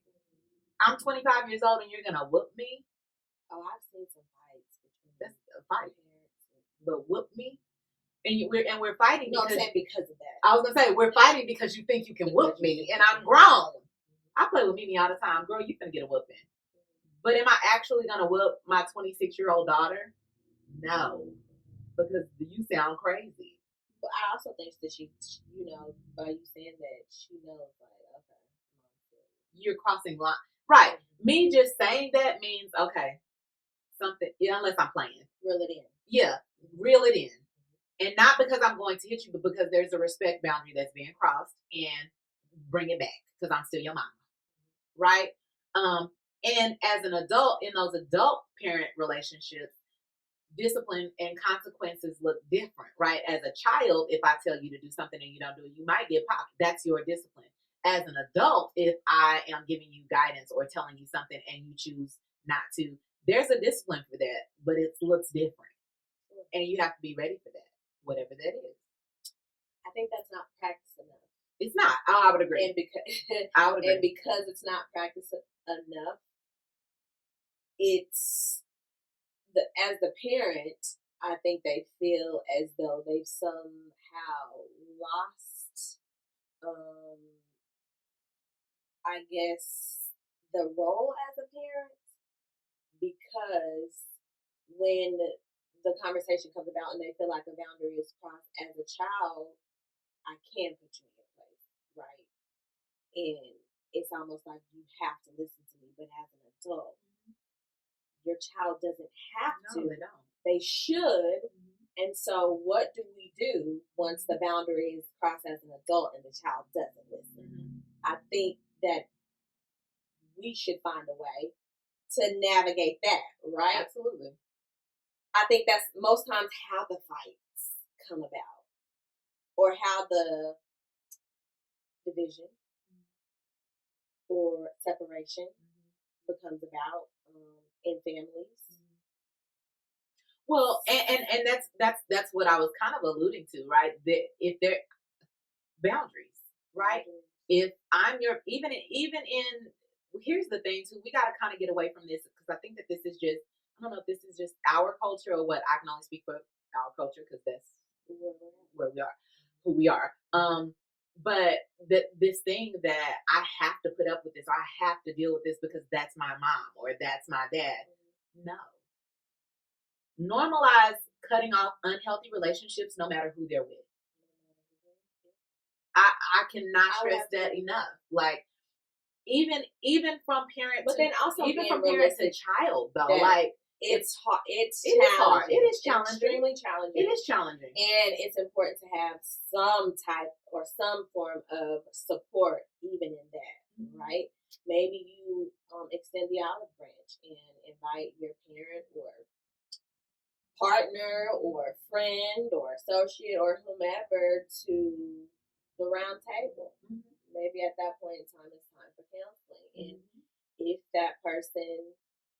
I'm 25 years old and you're gonna whoop me? Oh, I've seen some fights between that's a fight. Parents, but whoop me, and we're fighting. No, I'm saying because of that. I was gonna say we're fighting because you think you can whoop me, and I'm grown. I play with Mimi all the time, girl. You finna get a whooping. But am I actually gonna whoop my 26-year-old daughter? No, because you sound crazy. But I also think that she, by you saying that, she knows, like, okay, you're crossing line. Right. Me just saying that means, okay, something, unless I'm playing. Reel it in. Yeah, reel it in. And not because I'm going to hit you, but because there's a respect boundary that's being crossed, and bring it back because I'm still your mama. Right? And as an adult, in those adult parent relationships, discipline and consequences look different, right? As a child, if I tell you to do something and you don't do it, you might get popped. That's your discipline. As an adult, if I am giving you guidance or telling you something and you choose not to, there's a discipline for that, but it looks different. And you have to be ready for that, whatever that is. I think that's not practiced enough. It's not. I would agree. And because I would agree. And because it's not practiced enough, it's as the parent, I think they feel as though they've somehow lost, I guess, the role as a parent, because when the conversation comes about and they feel like a boundary is crossed as a child, I can put you in your place, right? And it's almost like you have to listen to me, but as an adult, your child doesn't have to. They don't. They should. And so what do we do once the boundary is crossed as an adult and the child doesn't listen? I think that we should find a way to navigate that, right? Absolutely. I think that's most times how the fights come about, or how the division or separation becomes about in families. Well, and that's what I was kind of alluding to, right? That if there boundaries, right? If I'm your even in here's the thing too, we got to kind of get away from this, because I think that this is just, I don't know if this is just our culture or what. I can only speak for our culture because that's where we are, who we are. But this thing that I have to put up with this, or I have to deal with this because that's my mom or that's my dad. No. Normalize cutting off unhealthy relationships no matter who they're with. I cannot stress that enough. Like, even from parent but then also even from parent to child though, like it's hard. It is hard. It is challenging. Extremely challenging. It is challenging. And it's important to have some type or some form of support even in that, right? Maybe you extend the olive branch and invite your parent or partner or friend or associate or whomever to the round table. Maybe at that point in time it's time for counseling. And if that person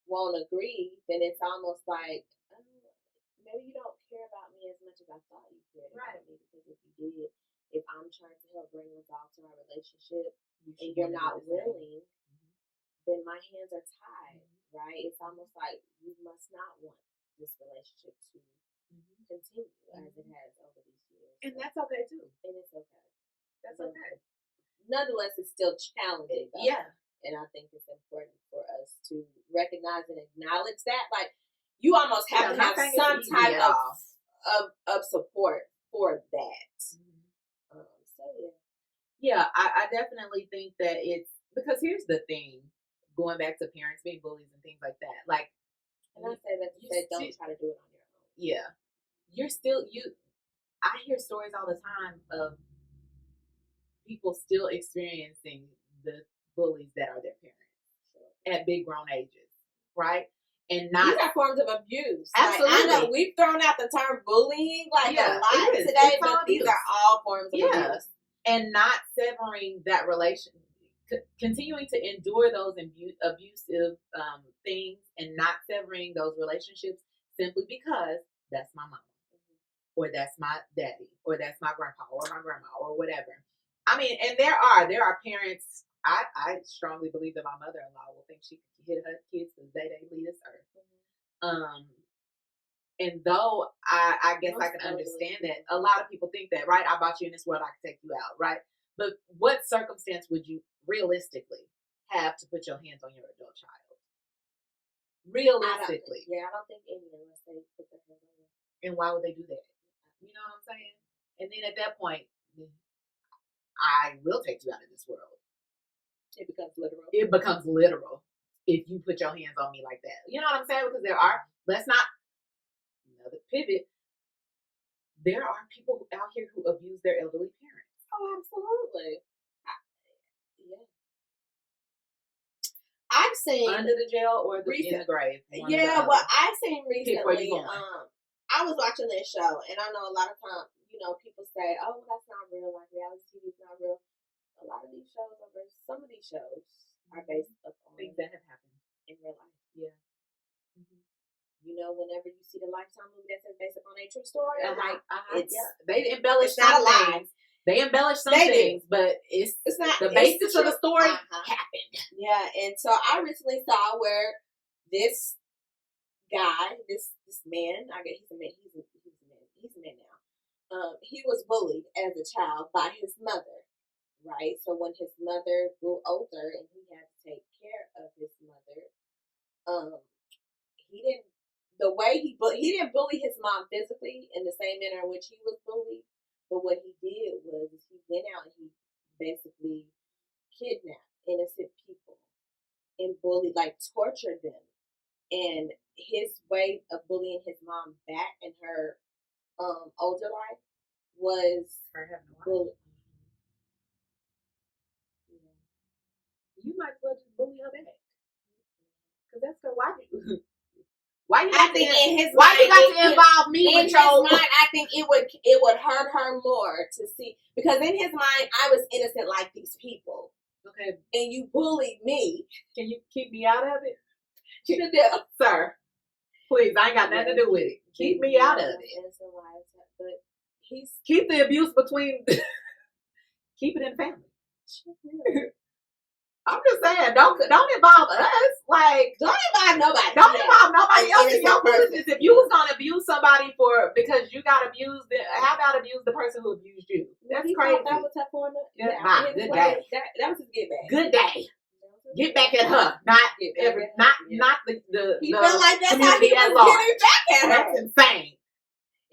won't agree, then it's almost like, maybe you don't care about me as much as I thought you cared about me. Because if you did, if I'm trying to help bring resolve to our relationship and you're not willing, then my hands are tied, right? It's almost like you must not want this relationship to continue as it has over these years. And that's okay too. And it's okay. That's okay. Nonetheless, it's still challenging, though. Yeah. And I think it's important for us to recognize and acknowledge that. Like, you almost have to have some type of support for that. So, yeah. Yeah, I definitely think that it's, because here's the thing, going back to parents being bullies and things like that. Like, and I say that to say, don't try to do it on your own. Yeah. I hear stories all the time of people still experiencing the bullies that are their parents at big grown ages, right? And not, these are forms of abuse. Absolutely. Like, I know we've thrown out the term bullying a lot today, but these are all forms of abuse. And not severing that relation, continuing to endure those abusive things and not severing those relationships simply because that's my mama, or that's my daddy, or that's my grandpa, or my grandma, or whatever. I mean, and there are parents. I strongly believe that my mother-in-law will think she can hit her kids the day they leave this earth. And though I guess I can understand that a lot of people think that, right? I brought you in this world, I can take you out, right? But what circumstance would you realistically have to put your hands on your adult child? Realistically. I don't think any unless they put their hands on you. And why would they do that? You know what I'm saying? And then at that point, I will take you out of this world. It becomes literal. It becomes literal if you put your hands on me like that. You know what I'm saying? Because let's not, another pivot, there are people out here who abuse their elderly parents. Oh, absolutely. Yeah. I've seen under the jail or in the grave. Yeah, well, I've seen recently. I was watching this show, and I know a lot of times, people say, "Oh, that's not real. Like reality TV is not real." A lot of these shows some of these shows are based upon things that have happened in real life. Yeah. Whenever you see the Lifetime movie that says based upon a true story, they embellish some things. They embellish some things, but it's not the basis of the story happened. Yeah, and so I recently saw where this guy, this man, I guess he's a man. He's a man now. He was bullied as a child by his mother, right? So when his mother grew older and he had to take care of his mother, he didn't bully his mom physically in the same manner in which he was bullied. But what he did was he went out and he basically kidnapped innocent people and bullied, like tortured them. And his way of bullying his mom back in her older life was bullying. You might as well just bully her back. Because that's her. Why you got to involve me with your mind? I think it would hurt her more to see, because in his mind I was innocent like these people. Okay. And you bullied me. Can you keep me out of it? Sir. Please, I ain't got nothing to do with it. Keep me out of it. But keep the abuse between keep it in family. I'm just saying, don't involve us. Like, don't involve nobody. Don't involve nobody else in your business. If you was gonna abuse somebody because you got abused, then how about abuse the person who abused you? That's crazy. That was her form. Good day. That was his get back. Good day. Get back at her, not the. He felt like that's how he was getting back at her. That's insane.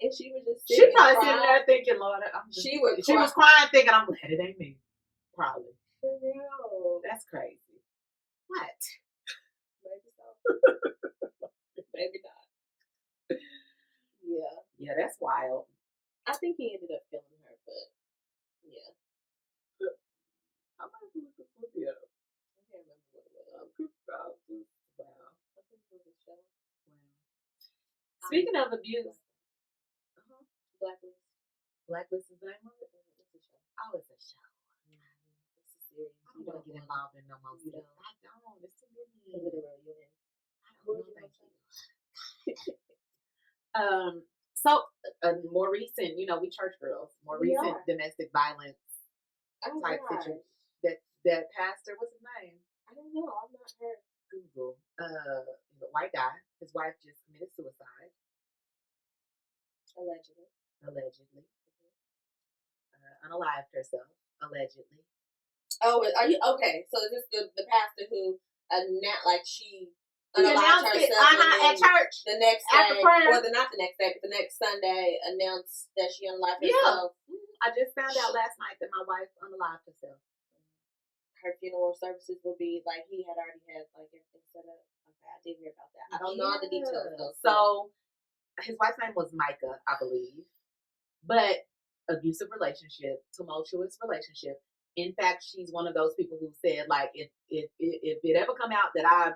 And she was just she probably sitting there thinking, Lord, she was crying, thinking, I'm glad it ain't me. Probably. No, that's crazy. What? Maybe so. Maybe not. Yeah. Yeah, that's wild. I think he ended up killing her, but yeah. I might have to look this movie up. I can't remember what it was. Wow. I think it was a show. Wow. Speaking of abuse, Blacklist is the name of it? It's a show. Oh, it's a show. I don't want to get involved in no more stuff. I don't. It's too many. I Who would you Thank say? So more recent, we church girls, more We recent are. domestic violence Oh, type gosh. situation. That pastor, what's his name? I don't know. I've not heard. Google. The white guy. His wife just committed suicide. Allegedly. Unalived herself. Allegedly. Oh, are you okay? So is this the pastor who she He unalived announced it herself at church the next after day, prayer. or not the next day, but the next Sunday announced that she unalived Yeah. herself. I just found out last night that my wife unalived herself. Her funeral services will be like he had already had everything set up. Okay, I did hear about that. I don't know all the details though. So his wife's name was Micah, I believe. But abusive relationship, tumultuous relationship. In fact, she's one of those people who said, like, if it ever come out that I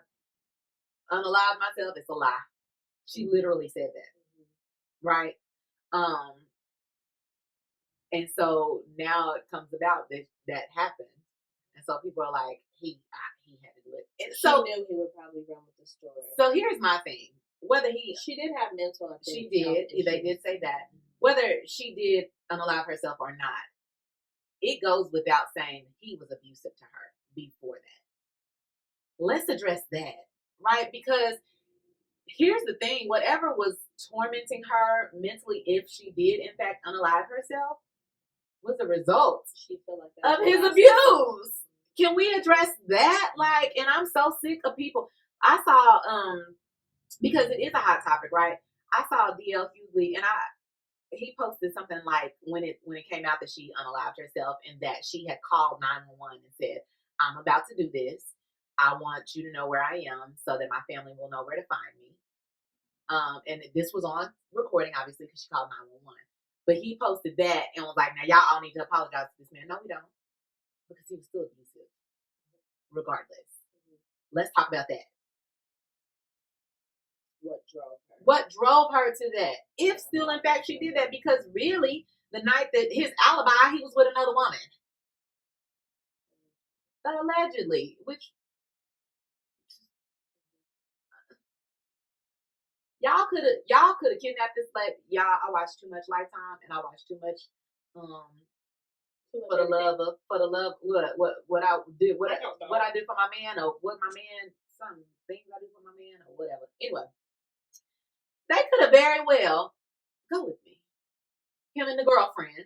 unalived myself, it's a lie. She literally said that. Right? And so now it comes about that happened. And so people are like, he had to do it. And she so knew he would probably run with the story. So here's my thing. She did have mental and she did. They did say that. Whether she did unalive herself or not, it goes without saying he was abusive to her before that. Let's address that, right? Because here's the thing. Whatever was tormenting her mentally, if she did in fact unalive herself, was a result of his abuse. Can we address that? And I'm so sick of people. I saw, because it is a hot topic, right? I saw D.L. Hughley, and he posted something like when it came out that she unalived herself and that she had called 911 and said, I'm about to do this. I want you to know where I am so that my family will know where to find me. And this was on recording, obviously, because she called 911. But he posted that and was like, now y'all all need to apologize to this man. No, we don't. Because he was still abusive. Regardless. Let's talk about that. What drove her to that? If still, in fact, she did that. Because really, the night that his alibi, he was with another woman. Allegedly. Which y'all could have kidnapped this y'all. I watched too much Lifetime and I watched too much for the love what I did what I did for my man, or what my man, some things I did for my man, or whatever. Anyway, they could have very well, go with me, him and the girlfriend,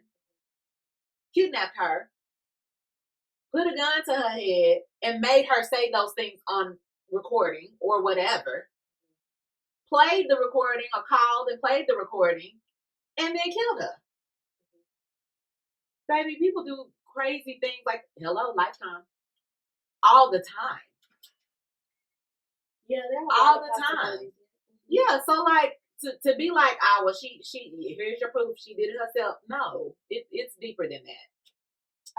kidnapped her, put a gun to her head, and made her say those things on recording or whatever, played the recording or called and played the recording, and then killed her. Baby, people do crazy things like, hello, Lifetime, all the time. Yeah, all the time. Yeah, so to be like, well, she here's your proof, she did it herself. No, it's deeper than that.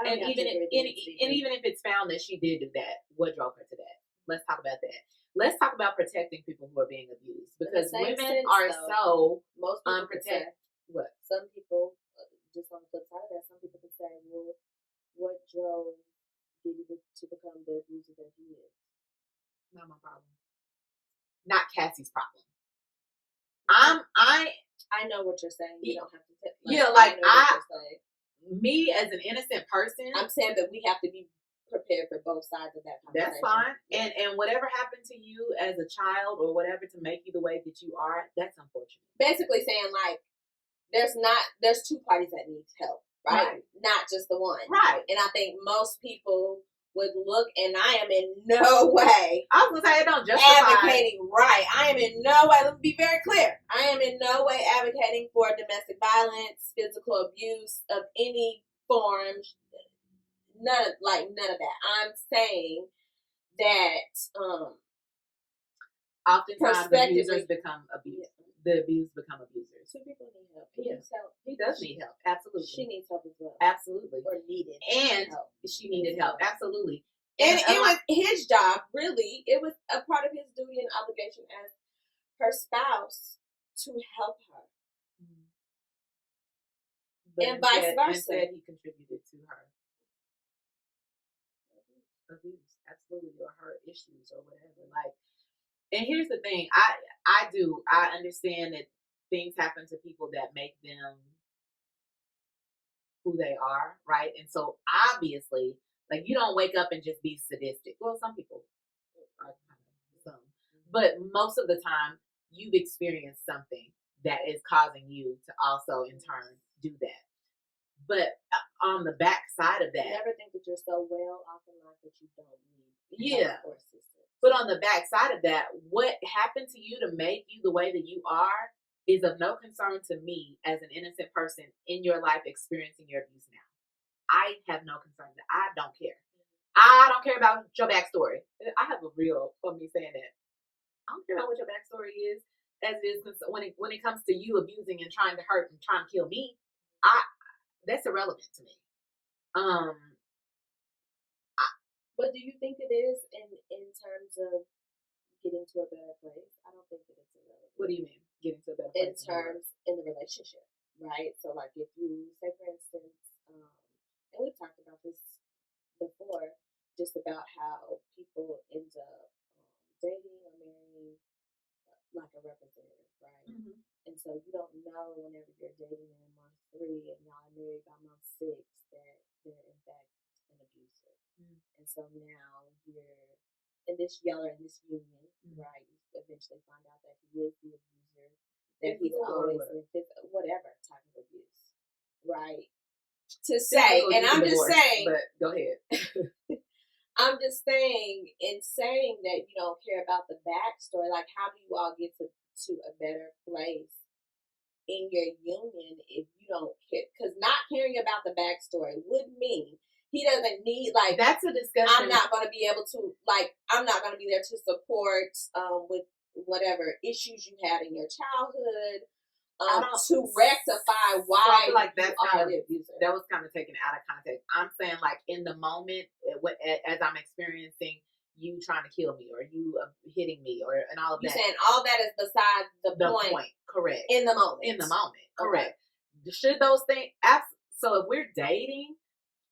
And even if it's found that she did do that, what drove her to that? Let's talk about that. Let's talk about protecting people who are being abused, because women are so unprotected. What? Some people, just on the flip side of that, some people can say, well, what drove Diddy to become the abuser that he is? Not my problem. Not Cassie's problem. I know what you're saying. You don't have to. Me as an innocent person, I'm saying that we have to be prepared for both sides of that conversation. That's fine. Yeah. And whatever happened to you as a child or whatever to make you the way that you are, that's unfortunate. Basically saying there's two parties that need help, right? Not just the one. Right. And I think most people would look, and I am in no way, I was gonna say, it don't justify advocating, right? I am in no way, let me be very clear, I am in no way advocating for domestic violence, physical abuse of any form, none of that. I'm saying that oftentimes abusers become abused. The abused become abusers. Two people need help. He does need help. Absolutely. She needs help as well. Absolutely. Or needed. And help. She needed help. Absolutely. And it was his job, really. It was a part of his duty and obligation as her spouse to help her. And vice versa. Instead, he contributed to her abuse. Absolutely. Or her issues or whatever. And here's the thing, I understand that things happen to people that make them who they are, right? And so obviously, like, you don't wake up and just be sadistic. Well, some people are kind of some, but most of the time you've experienced something that is causing you to also in turn do that. But on the back side of that, never think that you're so well off in life that you don't need help or assistance. But on the back side of that, what happened to you to make you the way that you are is of no concern to me as an innocent person in your life experiencing your abuse now. I have no concern. I don't care. I don't care about your backstory. I have a real of me saying that. I don't care about what your backstory is, as it is when it comes to you abusing and trying to hurt and trying to kill me. That's irrelevant to me. But do you think it is in terms of getting to a better place? I don't think that it's irrelevant. What do you mean, getting to a better place? In the relationship, right? So, like, if you say, for instance, and we've talked about this before, just about how people end up dating or marrying like a representative, right? Mm-hmm. And so you don't know whenever you're dating in month 3 and y'all are married by month 6 that they're in fact an abuser. Mm-hmm. And so now you're in this union, mm-hmm. right? You eventually find out that he is the abuser, that he's always in whatever type of abuse, right? To say, and I'm just saying, but go ahead. I'm just saying, in saying that you don't care about the backstory, like, how do you all get to a better place in your union if you don't care? Because not caring about the backstory would mean he doesn't need, like, that's a discussion. I'm not going to be able to, like, I'm not going to be there to support with whatever issues you had in your childhood. To rectify why so I feel like that's kind of, that was kind of taken out of context. I'm saying, like, in the moment, as I'm experiencing you trying to kill me or you hitting me and all of that. You're saying all that is beside the point. Correct. In the moment. Correct. Okay. Should those things, so if we're dating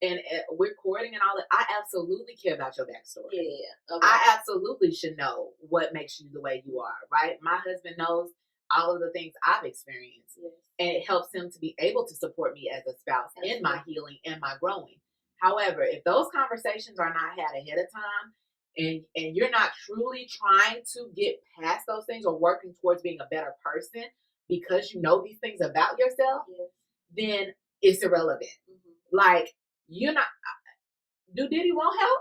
and we're courting and all that, I absolutely care about your backstory. Yeah. Okay. I absolutely should know what makes you the way you are, right? My husband knows all of the things I've experienced. Yes. And it helps him to be able to support me as a spouse in my healing and my growing. However, if those conversations are not had ahead of time and you're not truly trying to get past those things or working towards being a better person because you know these things about yourself, yes. then it's irrelevant. Mm-hmm. Like, you're not, do Diddy want help?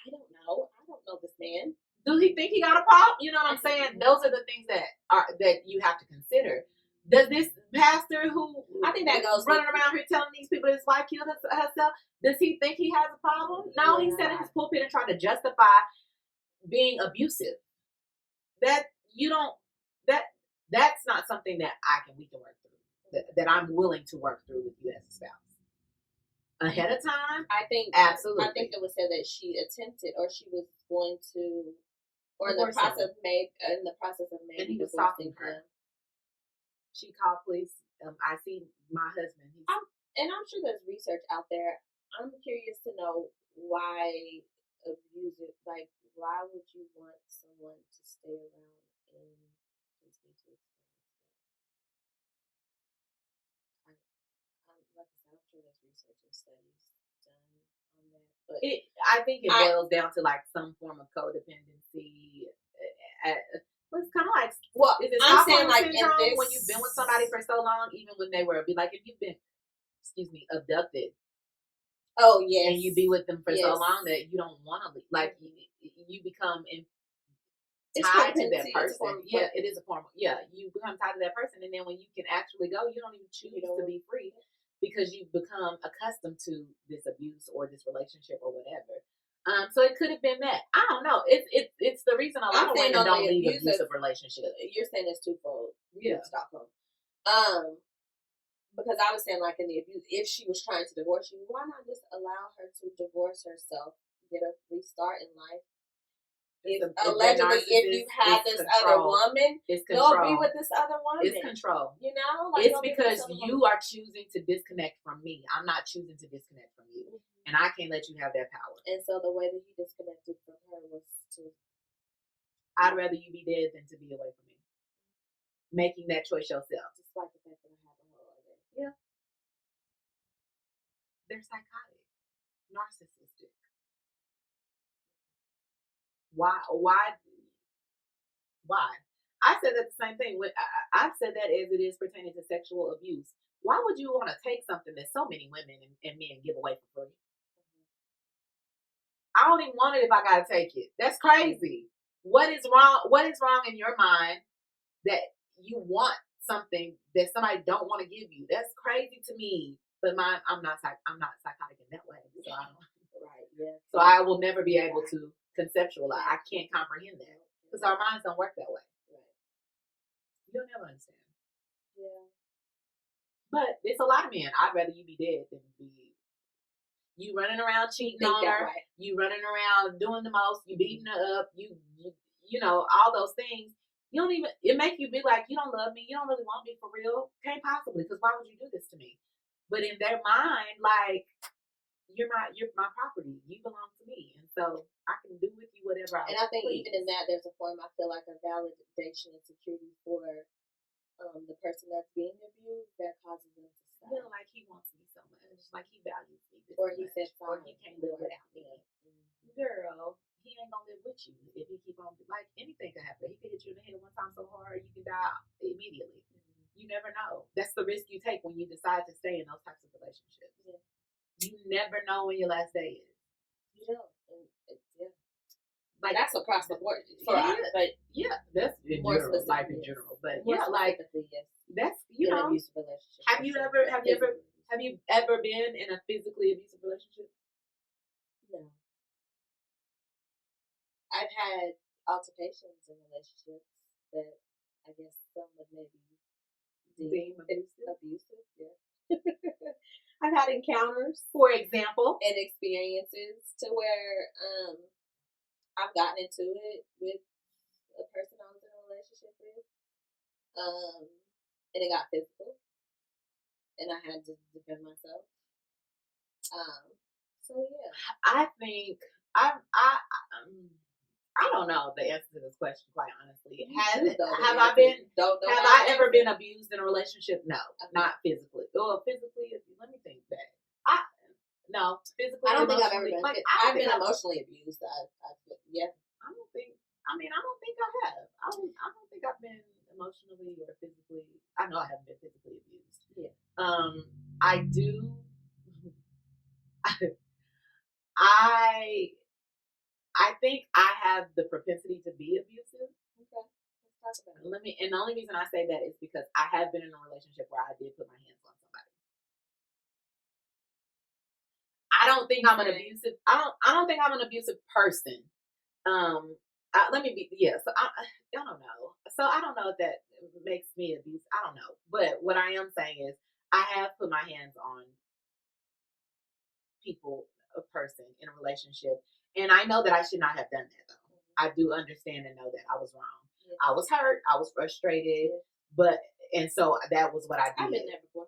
I don't know. I don't know this man. Do he think he got a problem? You know what I'm saying? Those are the things that you have to consider. Does this pastor who I think that goes running around here telling these people his wife killed herself, does he think he has a problem? No, he sat in his pulpit and tried to justify being abusive. That's not something that we can work through. That I'm willing to work through with you as a spouse. Ahead of time, I think absolutely. I think it was said that she attempted, or she was going to, or in the process of maybe he was talking to her. She called police. I see my husband. I'm sure there's research out there. I'm curious to know why abusive. Like, why would you want someone to stay around and continue to experience that? Like I said, I'm sure there's research and studies done on that. But I think it boils down to, like, some form of codependency. It's kind of like, is it I'm saying, like, syndrome when you've been with somebody for so long, even when they were, like, if you've been, abducted. Oh, yes. And you be with them for so long that you don't want to leave. Like, you become tied to that person. Yeah, it is a form. Yeah, you become tied to that person, and then when you can actually go, you don't even choose to be free because you become accustomed to this abuse or this relationship or whatever. So it could have been that. I don't know. It's the reason a lot of women don't leave abusive relationships. You're saying it's twofold. Yeah. Stockholm. Because I was saying, like, in the abuse, if she was trying to divorce you, why not just allow her to divorce herself, get a restart in life? Allegedly, if you have this other woman, go be with this other woman. It's control. You know? Like, it's because you are choosing to disconnect from me. I'm not choosing to disconnect from you. Mm-hmm. And I can't let you have that power. And so the way that he disconnected from her was to... I'd rather you be dead than to be away from me. Making that choice yourself. Despite the fact that I have a whole other. Yeah. They're psychotic, narcissistic. Why? I said that the same thing. I've said that as it is pertaining to sexual abuse. Why would you want to take something that so many women and men give away for free? I don't even want it if I gotta take it. That's crazy. What is wrong? What is wrong in your mind that you want something that somebody don't want to give you? That's crazy to me. But I'm not psychotic in that way. So I don't. Right. Yeah. So I will never be able to conceptualize. I can't comprehend that because our minds don't work that way. Right. You'll never understand. Yeah. But it's a lot of men. I'd rather you be dead than be you running around cheating on her. Right. You running around doing the most. You beating her up. You know all those things. You don't even. It makes you be like you don't love me. You don't really want me for real. Can't possibly because why would you do this to me? But in their mind, like you're my property. You belong to me, and so I can do with you whatever I want. And I think even in that, there's a form I feel like a validation and security for the person that's being abused that causes them to stop. Feel like he wants me so much, like he values me, Or he said, or he can't live without me. Girl, he ain't gonna live with you if he keep on like anything could happen. He could hit you in the head one time so hard you can die immediately. You never know. That's the risk you take when you decide to stay in those types of relationships. Yeah. You never know when your last day is. You know, yeah. Like that's across the board for us, but yeah, that's in more general, life in general. But more yeah, like yes. That's you know. Abusive relationship. Have you ever been in a physically abusive relationship? No. I've had altercations in relationships that I guess some would maybe deem abusive. Yeah. I've had encounters, for example, and experiences to where I've gotten into it with a person I was in a relationship with, and it got physical, and I had to defend myself. So yeah, I think I don't know the answer to this question, quite honestly. Have I ever been abused in a relationship? No, not physically. Well, physically, let me think back. No, physically. I don't think I've ever been. I've been emotionally abused. Yeah. I don't think I have. I don't think I've been emotionally or physically. I know I haven't been physically abused. Yeah. I do. I think I have the propensity to be abusive. Okay. Let's talk about it. And the only reason I say that is because I have been in a relationship where I did put my hands on somebody. I don't think I'm an abusive. I don't think I'm an abusive person. So I don't know. So I don't know if that makes me abusive. I don't know. But what I am saying is I have put my hands on a person in a relationship. And I know that I should not have done that, though. I do understand and know that I was wrong. Yes. I was hurt. I was frustrated. Yes. And so that was what I did. I've been there before.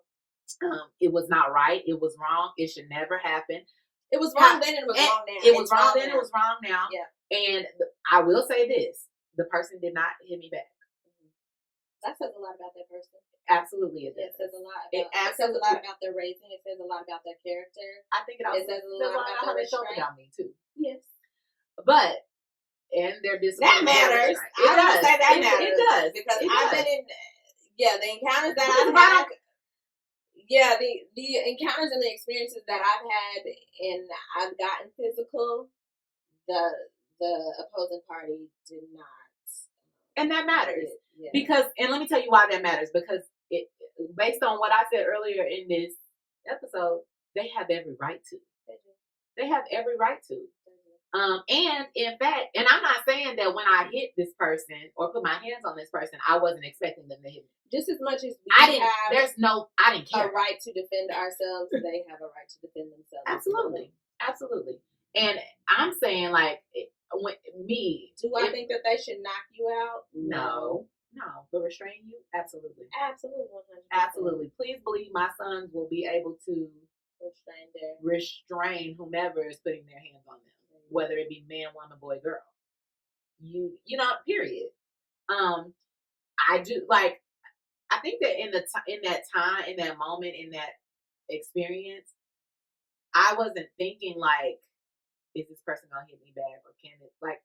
It was not right. It was wrong. It should never happen. It was wrong then and it was wrong now. It was wrong then. It was wrong now. Yeah. And I will say this. The person did not hit me back. That says a lot about that person. Absolutely, it does. It says a lot. It says a lot about their raising. It says a lot about their character. I think it also says a lot about how they felt about me too. Yes, but their discipline. That matters. It does. Say that matters. It does because I've been in. Yeah, the encounters that I've had. Yeah, the encounters and the experiences that I've had, and I've gotten physical. The opposing party did not. And that matters. Because, and let me tell you why that matters. Because based on what I said earlier in this episode, they have every right to. They have every right to. And in fact, and I'm not saying that when I hit this person or put my hands on this person, I wasn't expecting them to hit me. Just as much as I didn't care. A right to defend ourselves, they have a right to defend themselves. Absolutely. Absolutely. And I'm saying, like, do I think that they should knock you out? No. But restrain you? Absolutely. Absolutely, 100%. Absolutely. Please believe my sons will be able to restrain whomever is putting their hands on them, whether it be man, woman, boy, girl. you know, period. I do, like, I think that in that time, in that moment, in that experience, I wasn't thinking like, is this person gonna hit me back, or can it, like,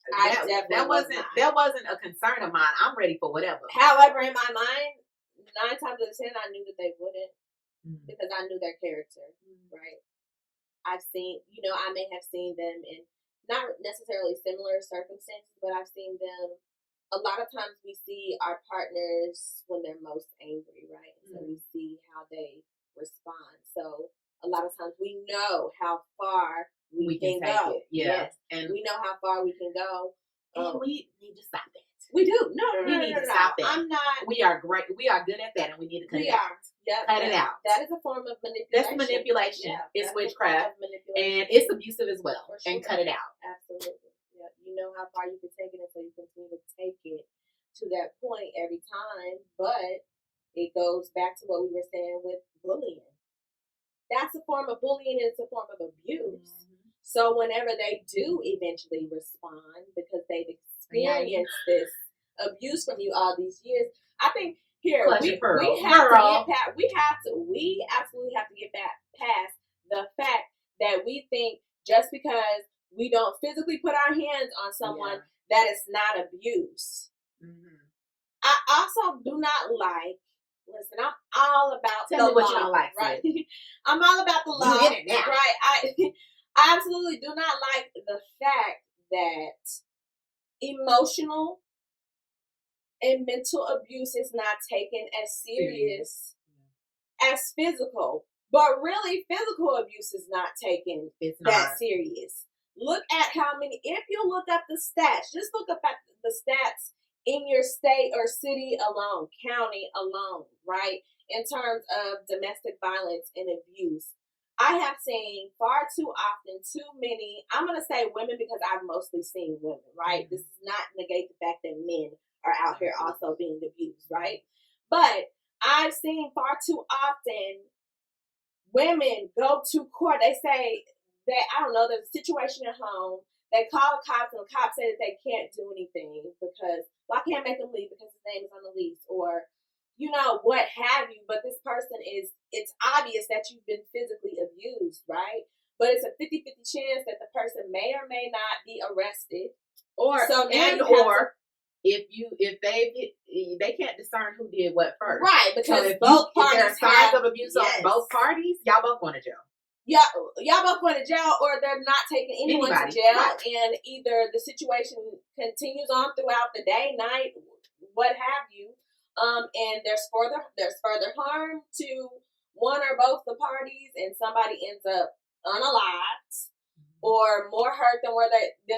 that wasn't a concern of mine. I'm ready for whatever. However, in my mind, 9 times out of 10, I knew that they wouldn't, because I knew their character, right? I've seen, you know, I may have seen them in not necessarily similar circumstances, but I've seen them. A lot of times we see our partners when they're most angry, right? So we see how they respond. So a lot of times we know how far we can go. Yes. And we know how far we can go. And we need to stop that. We do. No. We need to stop that. I'm not. We are great. We are good at that, and we need to cut it out. Yep. Cut it out. That is a form of manipulation. That's manipulation. Yeah, it's witchcraft. And it's abusive as well. Sure. And cut it out. Absolutely. Yeah. You know how far you can take it, and so you continue to take it to that point every time. But it goes back to what we were saying with bullying. That's a form of bullying, and it's a form of abuse. So whenever they do eventually respond, because they've experienced this abuse from you all these years, I think here we absolutely have to get back past the fact that we think just because we don't physically put our hands on someone that is not abuse. I also do not like. Listen, I'm all about Tell the me what law, you don't like, right? I'm all about the law, you in it now. right? I absolutely do not like the fact that emotional and mental abuse is not taken as serious as physical. But really, physical abuse is not taken that serious. Look at how many, if you look up the stats, just look up at the stats in your state or city alone, county alone, right? In terms of domestic violence and abuse. I have seen far too often, too many, I'm going to say women because I've mostly seen women, right? This does not negate the fact that men are out here also being abused, right? But I've seen far too often women go to court. They say that, I don't know, there's a situation at home. They call the cops, and the cops say that they can't do anything because, well, I can't make them leave because his name is on the lease, or, you know, what have you. But this person it's obvious that you've been physically abused, right? But it's a 50-50 chance that the person may or may not be arrested. If they can't discern who did what first. Right, because if both parties there are signs of abuse on both parties, y'all both going to jail. Y'all both going to jail, or they're not taking anyone to jail, right. And either the situation continues on throughout the day, night, what have you, and there's further harm to one or both the parties, and somebody ends up unalived, or more hurt than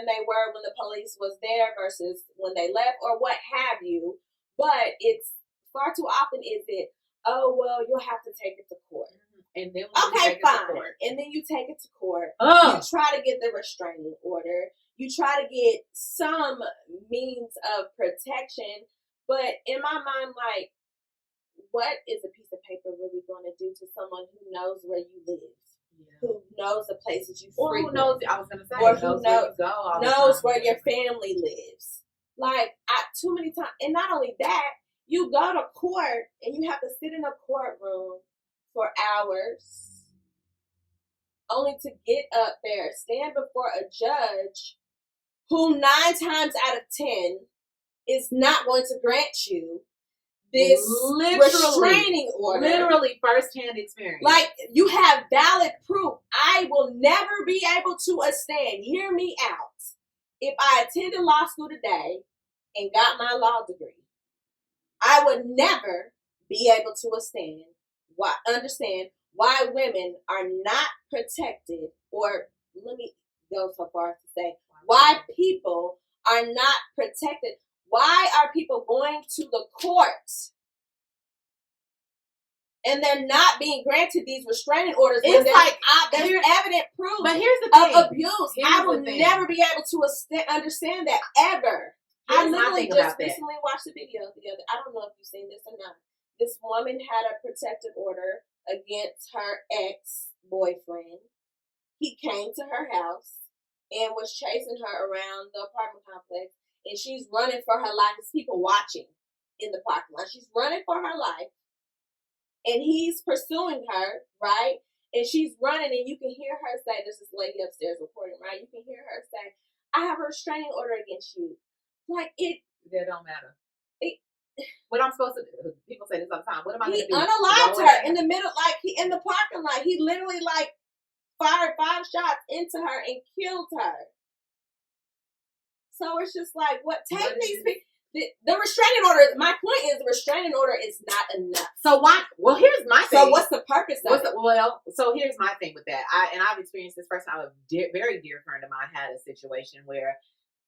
they were when the police was there versus when they left, or what have you. But it's far too often is it, oh well, you'll have to take it to court. And then fine. And then you take it to court. You try to get the restraining order. You try to get some means of protection. But in my mind, like, what is a piece of paper really going to do to someone who knows where you live? Who knows the places you frequent? Or who knows, I was going to say, or who knows where your family lives. Like, too many times. And not only that, you go to court and you have to sit in a courtroom for hours, only to get up there, stand before a judge who 9 times out of 10 is not going to grant you this restraining order. Literally first-hand experience. Like, you have valid proof. I will never be able to withstand. Hear me out. If I attended law school today and got my law degree, I would never be able to understand why women are not protected, or let me go so far as to say why people are not protected. Why are people going to the court and they're not being granted these restraining orders? It's like there's evident proof of abuse. I will never be able to understand that ever. I literally just recently watched the video I don't know if you've seen this or not. This woman had a protective order against her ex-boyfriend. He came to her house and was chasing her around the apartment complex and she's running for her life. There's people watching in the parking lot. She's running for her life, and he's pursuing her, right? And she's running, and you can hear her say, "There's this lady upstairs recording, right? You can hear her say, I have a restraining order against you." Like, it don't matter. What I'm supposed to do? People say this all the time. What am I going to do? He unalived her in the middle, like, in the parking lot. He literally, like, fired 5 shots into her and killed her. So it's just like, take these people. The restraining order, my point is, the restraining order is not enough. So why? Well, here's my thing. So what's the purpose of it? Well, so here's my thing with that. I've experienced this first time. A very dear friend of mine had a situation where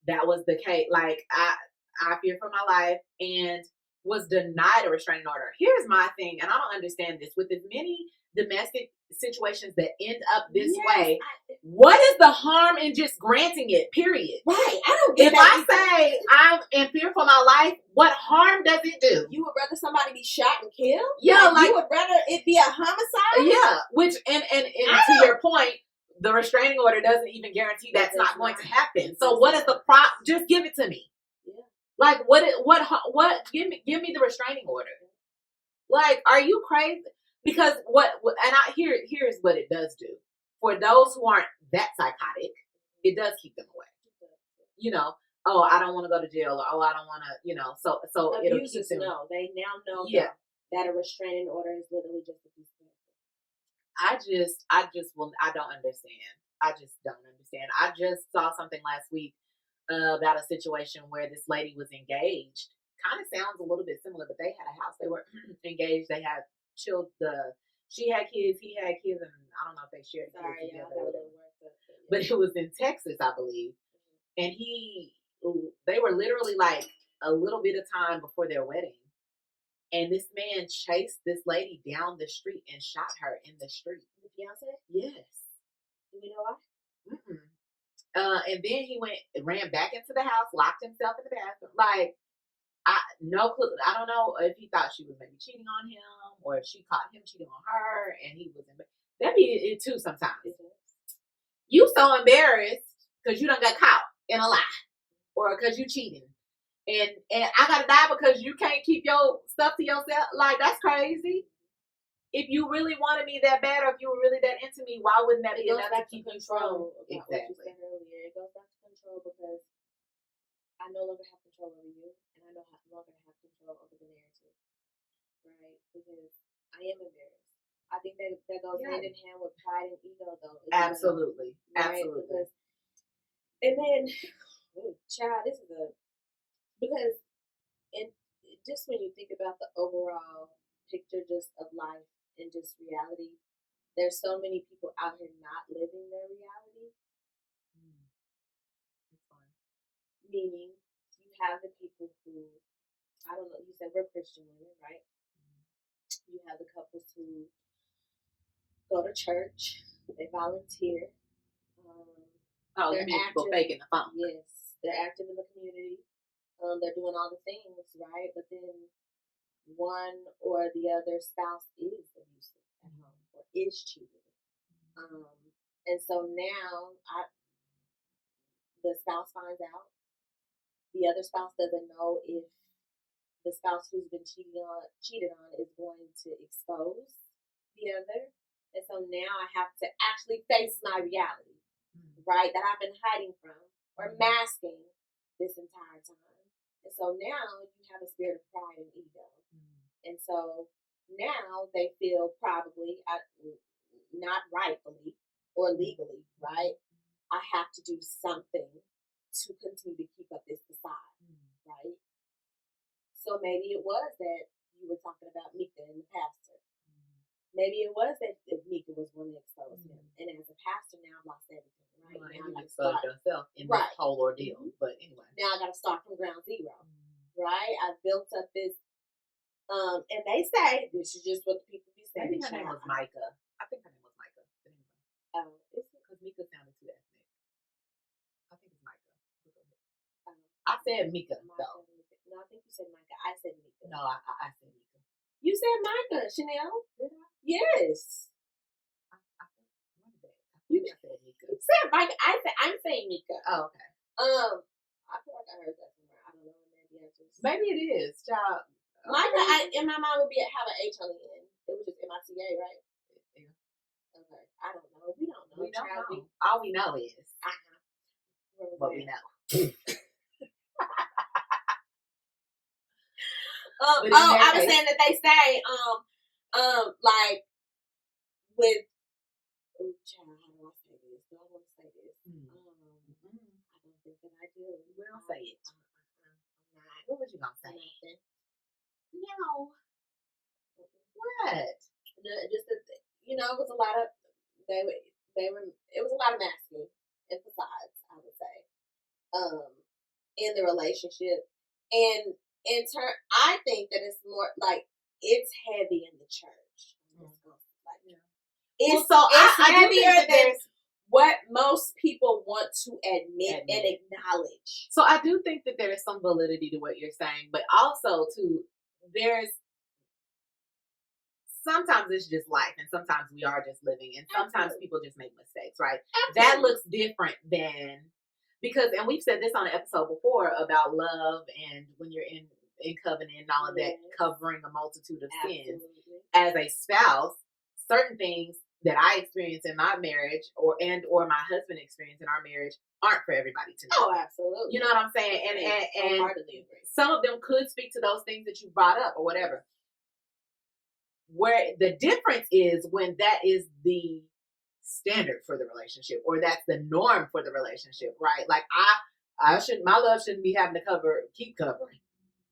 that was the case. Like, I fear for my life and was denied a restraining order. Here's my thing, and I don't understand this. With as many domestic situations that end up this way, what is the harm in just granting it? Period. Right. I don't get if that. I say I'm in fear for my life, what harm does it do? You would rather somebody be shot and killed? Yeah, like you would rather it be a homicide? Yeah, which and to your point, the restraining order doesn't even guarantee that's not going to happen. So what is the just give it to me. Yeah. Like what give me the restraining order. Like, are you crazy? Because here's what it does do. For those who aren't that psychotic, it does keep them away. You know, oh, I don't want to go to jail, or oh, I don't want to, so it'll keep them. No, they now know that a restraining order is literally just a piece of paper. I don't understand. I just don't understand. I just saw something last week about a situation where this lady was engaged. Kind of sounds a little bit similar, but they had a house. They were engaged. They had children. She had kids. He had kids, and I don't know if they shared kids together. But it was in Texas, I believe. And they were literally like a little bit of time before their wedding. And this man chased this lady down the street and shot her in the street. The fiance? Yes. Do you know why? Mm-mm. And then he ran back into the house, locked himself in the bathroom. Like, no clue. I don't know if he thought she was maybe cheating on him, or if she caught him cheating on her, and he was that'd be it too sometimes. You so embarrassed because you done got caught in a lie, or because you cheating, and I gotta die because you can't keep your stuff to yourself. Like, that's crazy. If you really wanted me that bad, or if you were really that into me, why wouldn't that be enough to keep control? Exactly. What you said earlier, it goes back to control, because I no longer have control over you, and I no longer have control over the narrative, right? Because I am embarrassed. I think that goes hand in hand with pride and ego, though. Absolutely, right? absolutely. And then, child, because just when you think about the overall picture just of life and just reality, there's so many people out here not living their reality. Meaning, you have the people who, I don't know, you said we're Christian women, right? You have the couples who go to church, they volunteer. You mean people faking the funk? Yes, they're active in the community. They're doing all the things, right? But then one or the other spouse is abusive at home or is cheating. And so now the spouse finds out. The other spouse doesn't know if the spouse who's been cheated on is going to expose the other. And so now I have to actually face my reality, right, that I've been hiding from or masking this entire time. And so now you have a spirit of pride and ego. And so now they feel probably, not rightfully or legally, right, I have to do something to continue to keep up this facade, right? So maybe it was that you were talking about Mika and the pastor. Maybe it was that Mika was going to expose him. And as a pastor, now I've lost everything, right? Now I expose yourself in this whole ordeal. But anyway. Now I got to start from ground zero, right? I've built up this, and they say, this is just what the people be saying. Maybe her name was Micah. I think her name was Micah. But anyway. It's because Mika sounded too ethnic. I think it's Micah. I said Mika, though. No, I think you said Micah. I said Mika. No, I said Mika. You said Micah, Chanel. Did I? Yes. You said Mika. You said Micah. I'm saying Mika. Oh, okay. I feel like I heard that from Maybe it is, child. In my mind would be have an H on the end. It was just MICA, right? Yeah. Okay. I don't know. We don't know. We don't child. know. All we know is what we know. I was saying that they say, like with. Oh, child, how do I say this? Do I want to say this? I don't think that I do. We'll say it. I'm not. What was you gonna say? Nothing. No. What? Just that, it was a lot of they were. It was a lot of masking and facades, I would say, in the relationship, and in turn, I think that it's more like it's heavy in the church. It's heavier than what most people want to admit and acknowledge. So I do think that there is some validity to what you're saying, but also there's sometimes it's just life, and sometimes we are just living, and sometimes people just make mistakes, right? Absolutely. That looks different than and we've said this on an episode before about love and when you're in covenant and all of that, covering a multitude of sins. As a spouse, certain things that I experience in my marriage or my husband experienced in our marriage aren't for everybody to know. Oh, absolutely. You know what I'm saying? And some of them could speak to those things that you brought up or whatever. Where the difference is when that is the standard for the relationship, or that's the norm for the relationship, right? Like my love shouldn't be having to keep covering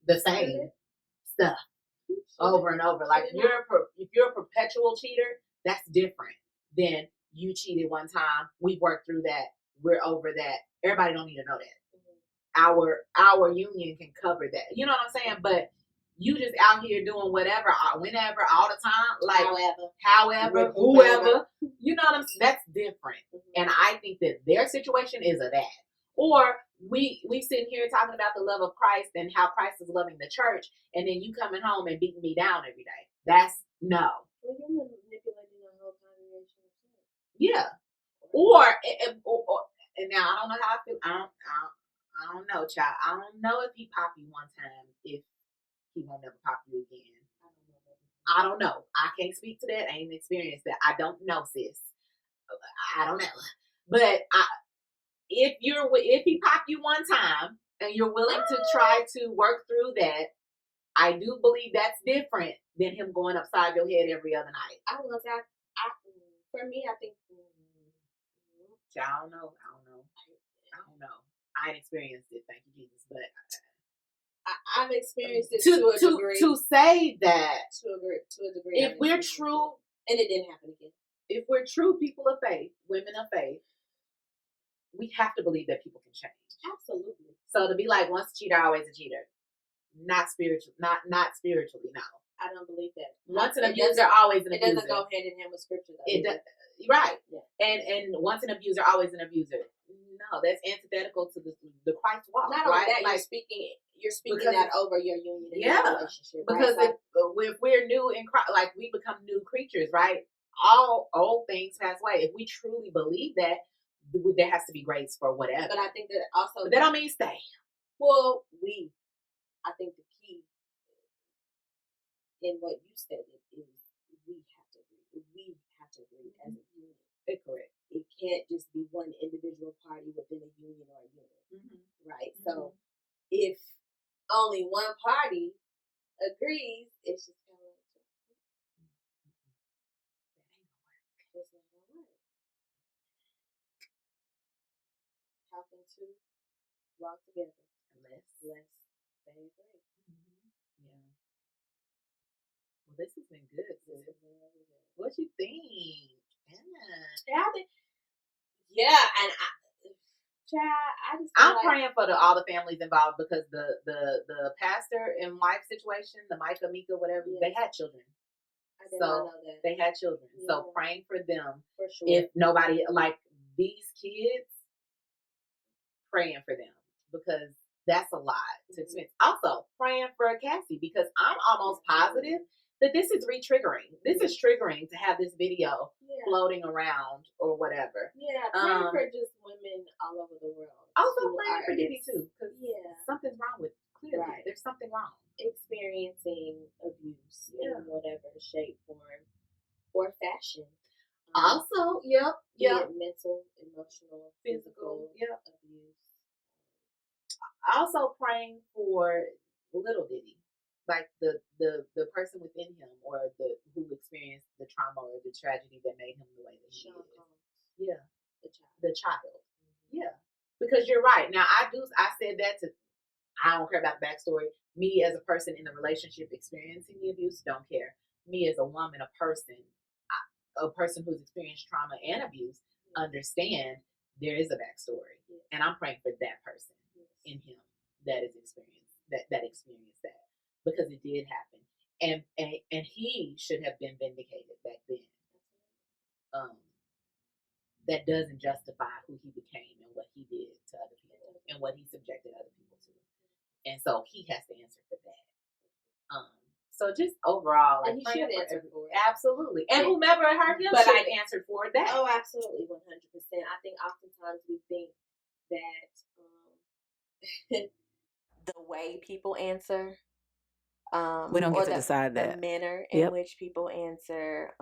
the same stuff over and over. Like if you're a perpetual cheater, that's different than you cheated one time. We've worked through that. We're over that. Everybody don't need to know that. Our union can cover that. You know what I'm saying? But you just out here doing whatever, whenever, all the time, like however, whoever, you know what I'm saying? That's different. And I think that their situation is of that. Or we sitting here talking about the love of Christ and how Christ is loving the church, and then you coming home and beating me down every day. That's no. Well, you're manipulating the whole congregation. Yeah. Or and now I don't know how I feel. I don't know, child. I don't know if he pop you one time, if he won't never pop you again. I don't know. I can't speak to that. I ain't experienced that. I don't know, sis. I don't know. But if he pop you one time and you're willing to try to work through that, I do believe that's different than him going upside your head every other night. I was gonna say, for me, I think. I don't know. I ain't experienced it. Thank you, Jesus. But I've experienced it to a degree. To say that to a degree, if we're true, and it didn't happen again. If we're true people of faith, women of faith, we have to believe that people can change. Absolutely. So to be like once a cheater, always a cheater, not spiritual, not spiritually. No, I don't believe that. Once an abuser, always an abuser. It doesn't go hand in hand with scripture, though. It does, right? Yeah. And once an abuser, always an abuser. No, that's antithetical to the Christ walk. Not only that, you're speaking that over your union and your relationship. Because right? if we're new in Christ, like we become new creatures, right? All old things pass away. If we truly believe that, there has to be grace for whatever. But I think that also... But that don't mean stay. Well, I think the key in what you stated is we have to agree. We have to agree as a unit. It's correct. It can't just be one individual party within a union or a unit, right? So if only one party agrees, it's just kind of like, that ain't gonna work. How can two walk together unless they agree? Yeah. Well, this has been good. What you think? I'm praying for all the families involved, because the pastor and wife situation, the Mika, whatever, they had children. I did not know that. They had children. Yeah. So praying for them. For sure. If nobody, like these kids, praying for them, because that's a lot to experience. Also, praying for Cassie, because I'm almost positive that this is re-triggering. This is triggering to have this video floating around or whatever. Yeah, praying for just women all over the world. Also praying for Diddy too, because something's wrong with clearly. Right. There's something wrong. Experiencing abuse in whatever shape, form, or fashion. Also, Be it mental, emotional, physical abuse. Also praying for little Diddy, like the person within him, or who experienced the trauma or the tragedy that made him the way that he is. Yeah, the child. Yeah, because you're right. Now I said that to. I don't care about the backstory. Me as a person in a relationship experiencing the abuse, don't care. Me as a woman, a person who's experienced trauma and abuse, understand there is a backstory, and I'm praying for that person in him that is experienced that experienced that, because it did happen, and he should have been vindicated back then. That doesn't justify who he became and what he did to other people and what he subjected other people to. And so he has to answer for that. So just overall, like, and he should answer for it. Absolutely. And whomever hurt him should have answered for that. Oh, absolutely, 100%. I think oftentimes we think that the way people answer, we don't get to decide that. The manner in which people answer,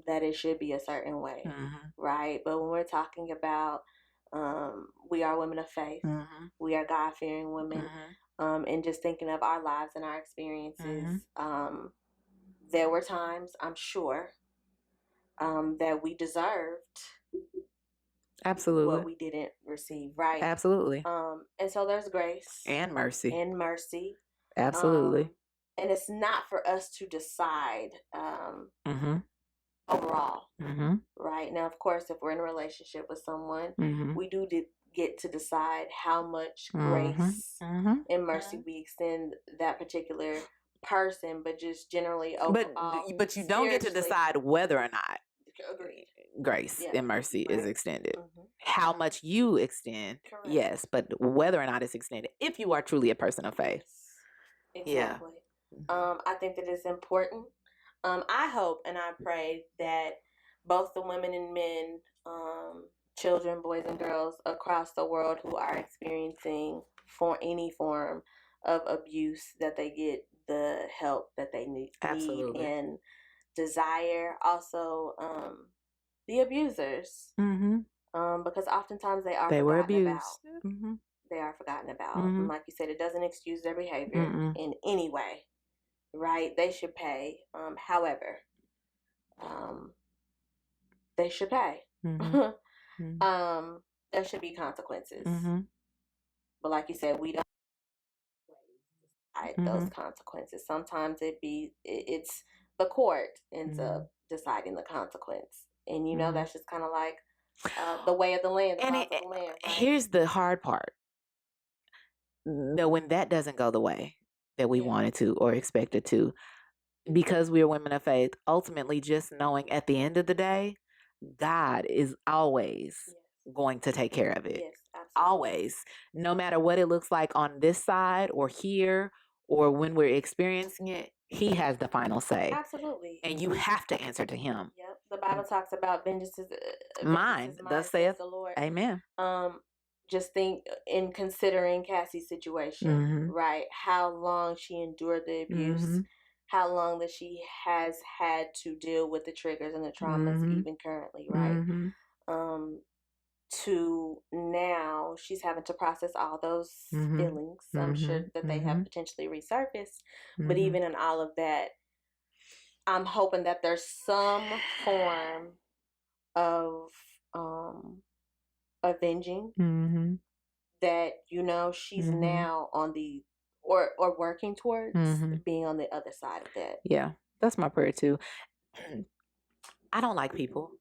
that it should be a certain way, right? But when we're talking about, we are women of faith, we are God-fearing women, and just thinking of our lives and our experiences, there were times, I'm sure, that we deserved absolutely what we didn't receive, right? Absolutely. And so there's grace and mercy. Absolutely. And it's not for us to decide overall, right? Now, of course, if we're in a relationship with someone, we do get to decide how much grace and mercy we extend that particular person, but just generally overall. But you don't get to decide whether or not Agreed. grace and mercy is extended. How much you extend, yes, but whether or not it's extended, if you are truly a person of faith. Exactly. I think that it's important. I hope and I pray that both the women and men, children, boys and girls across the world who are experiencing any form of abuse, that they get the help that they need and desire. Also, the abusers, because oftentimes they were abused. They are forgotten about. And like you said, it doesn't excuse their behavior in any way, right? They should pay. However, they should pay. There should be consequences. But like you said, we don't decide those consequences. Sometimes it's the court ends up deciding the consequence. And that's just kind of like the way of the land, the laws of the land. Right? Here's the hard part. When that doesn't go the way that we wanted to or expected to, because we are women of faith, ultimately just knowing at the end of the day, God is always going to take care of it. Yes, absolutely. Always. No matter what it looks like on this side or here or when we're experiencing it, he has the final say. Absolutely. And you have to answer to him. Yep. The Bible talks about vengeance is mine, thus saith the Lord. Amen. Just think in considering Cassie's situation, right? How long she endured the abuse, how long that she has had to deal with the triggers and the traumas, even currently, right? To now, she's having to process all those feelings. I'm sure that they have potentially resurfaced, but even in all of that, I'm hoping that there's some form of avenging that she's now on the or working towards being on the other side of that. Yeah, that's my prayer too. I don't like people,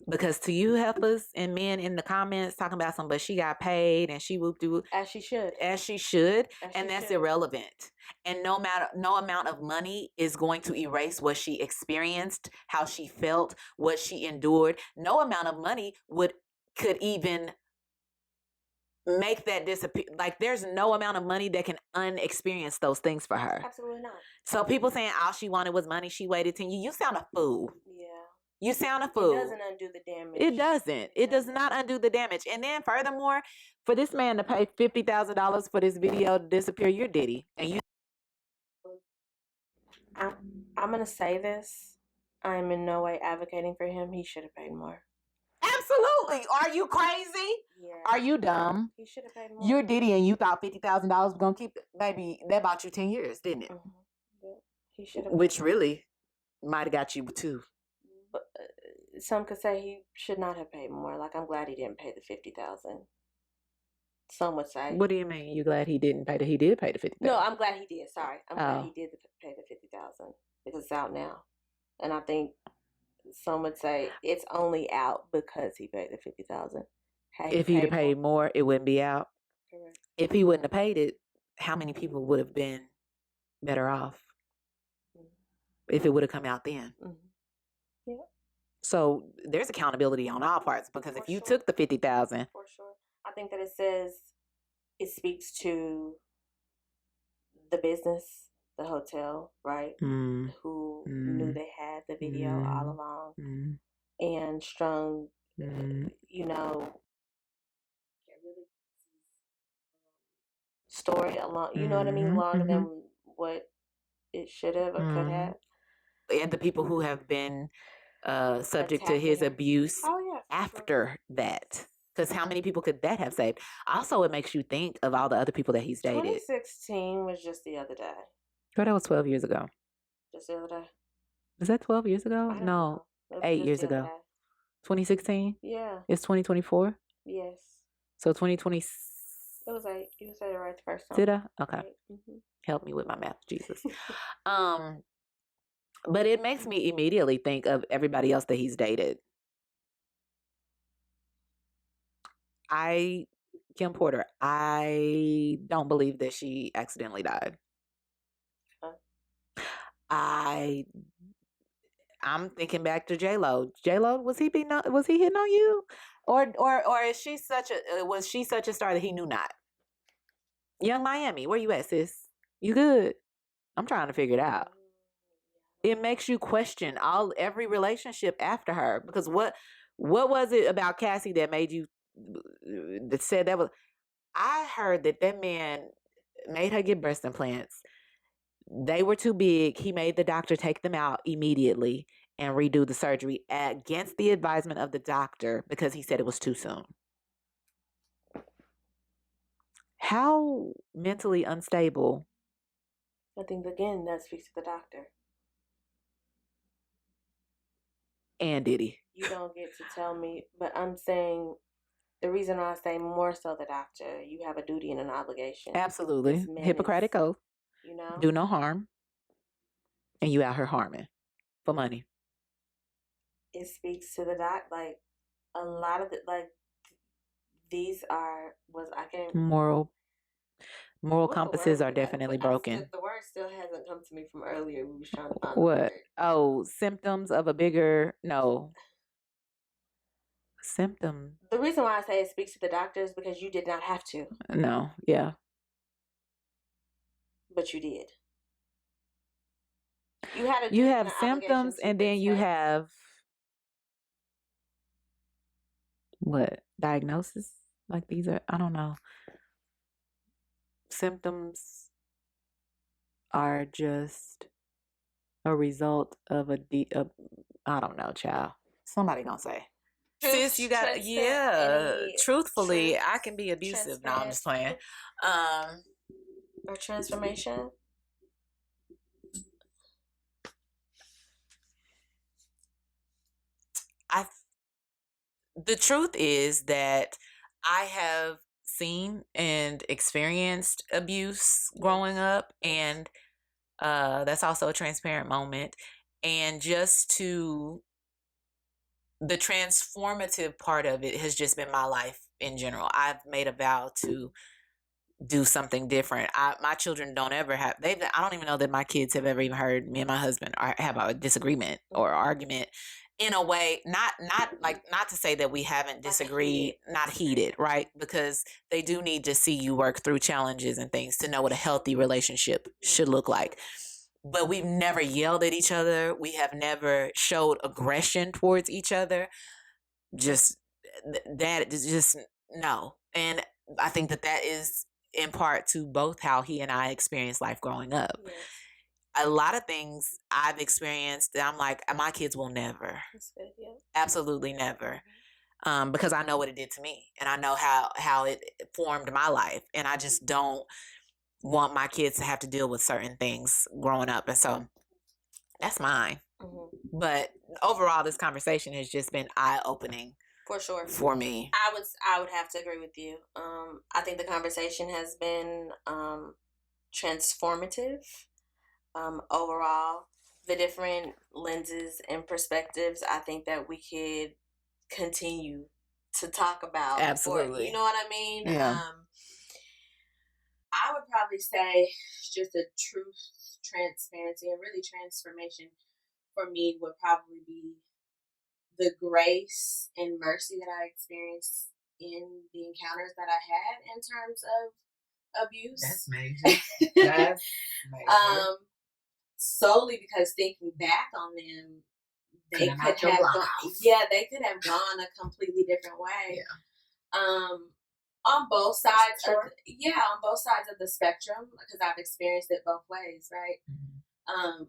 because to you heifers and men in the comments talking about but she got paid and she whooped you as she should, and that's irrelevant. And no amount of money is going to erase what she experienced, how she felt, what she endured. No amount of money could even make that disappear. Like, there's no amount of money that can unexperience those things for her. Absolutely not. So people saying all she wanted was money, she waited 10 years. You sound a fool. Yeah. You sound a fool. It doesn't undo the damage. It doesn't. It does not undo the damage. And then furthermore, for this man to pay $50,000 for this video to disappear, you're Diddy. And you. I'm going to say this. I'm in no way advocating for him. He should have paid more. Absolutely. Are you crazy? Yeah. Are you dumb? He should have paid more. You're Diddy and you thought $50,000 was going to keep it. Baby, that bought you 10 years, didn't it? Mm-hmm. Yeah. He should have. Which really might have got you too. But some could say he should not have paid more. Like, I'm glad he didn't pay the $50,000. Some would say. What do you mean? You glad he didn't pay he did pay the $50,000? No, I'm glad he did. Sorry. I'm glad he did pay the $50,000 because it's out now. And I think some would say it's only out because he paid the $50,000. If he'd have paid more, it wouldn't be out. Correct. If he wouldn't have paid it, how many people would have been better off? Mm-hmm. If it would have come out then? Mm-hmm. Yeah. So there's accountability on all parts because if you took the $50,000, for sure, I think that it speaks to the business, the hotel, right? Mm. Who knew they had the video all along and strung, you know, story along. You know what I mean? Longer than what it should have or could have. And the people who have been subject to his abuse after that. Because how many people could that have saved? Also, it makes you think of all the other people that he's dated. 2016 was just the other day. Girl, that was 12 years ago. Just the other day. Was that 12 years ago? No, 8 years ago. 2016? Yeah. It's 2024? Yes. So 2020. It was 8. You said it right the first time. Did I? Okay. Mm-hmm. Help me with my math, Jesus. But it makes me immediately think of everybody else that he's dated. Kim Porter, I don't believe that she accidentally died. I'm thinking back to J-Lo. J-Lo, was he hitting on you? Or was she such a star that he knew not? Young Miami, where you at, sis? You good? I'm trying to figure it out. It makes you question every relationship after her, because what was it about Cassie that made you that said that was? I heard that man made her get breast implants. They were too big. He made the doctor take them out immediately and redo the surgery against the advisement of the doctor because he said it was too soon. How mentally unstable? I think, again, that speaks to the doctor. And Diddy. You don't get to tell me, but I'm saying the reason I say more so the doctor, you have a duty and an obligation. Absolutely. Hippocratic oath. You know? Do no harm. And you out here harming for money. It speaks to the doc, like a lot of these are moral compasses are definitely broken. The word still hasn't come to me from earlier. We was trying to find what? Oh, symptoms of a bigger symptom. The reason why I say it speaks to the doctor is because you did not have to. No, yeah. But you did. You have symptoms, and then you have what? Diagnosis? Like these are, I don't know. Symptoms are just a result of I don't know, child. Somebody gonna say. Sis, you got truthfully, I can be abusive. No, I'm just playing. Or transformation. The truth is that I have seen and experienced abuse growing up, and that's also a transparent moment. And the transformative part of it has just been my life in general. I've made a vow to do something different. My children don't ever have. I don't even know that my kids have ever even heard me and my husband have a disagreement or argument. In a way, not to say that we haven't disagreed, not heated, right? Because they do need to see you work through challenges and things to know what a healthy relationship should look like. but we've never yelled at each other. We have never showed aggression towards each other. Just that is just no. And I think that is in part to both how he and I experienced life growing up. Yes. A lot of things I've experienced that I'm like, my kids will never. That's good, yeah. Absolutely never. Because I know what it did to me, and I know how it formed my life, and I just don't want my kids to have to deal with certain things growing up. And so that's mine. Mm-hmm. But overall, this conversation has just been eye-opening for sure for me. I would have to agree with you. I think the conversation has been transformative. Overall, the different lenses and perspectives, I think that we could continue to talk about. Absolutely. You know what I mean? Yeah. I would probably say just a truth, transparency, and really transformation for me would probably be the grace and mercy that I experienced in the encounters that I had in terms of abuse. That's major. That's major. Solely because thinking back on them, they could have gone a completely different way. Yeah. On both sides, on both sides of the spectrum, because I've experienced it both ways, right? Mm-hmm.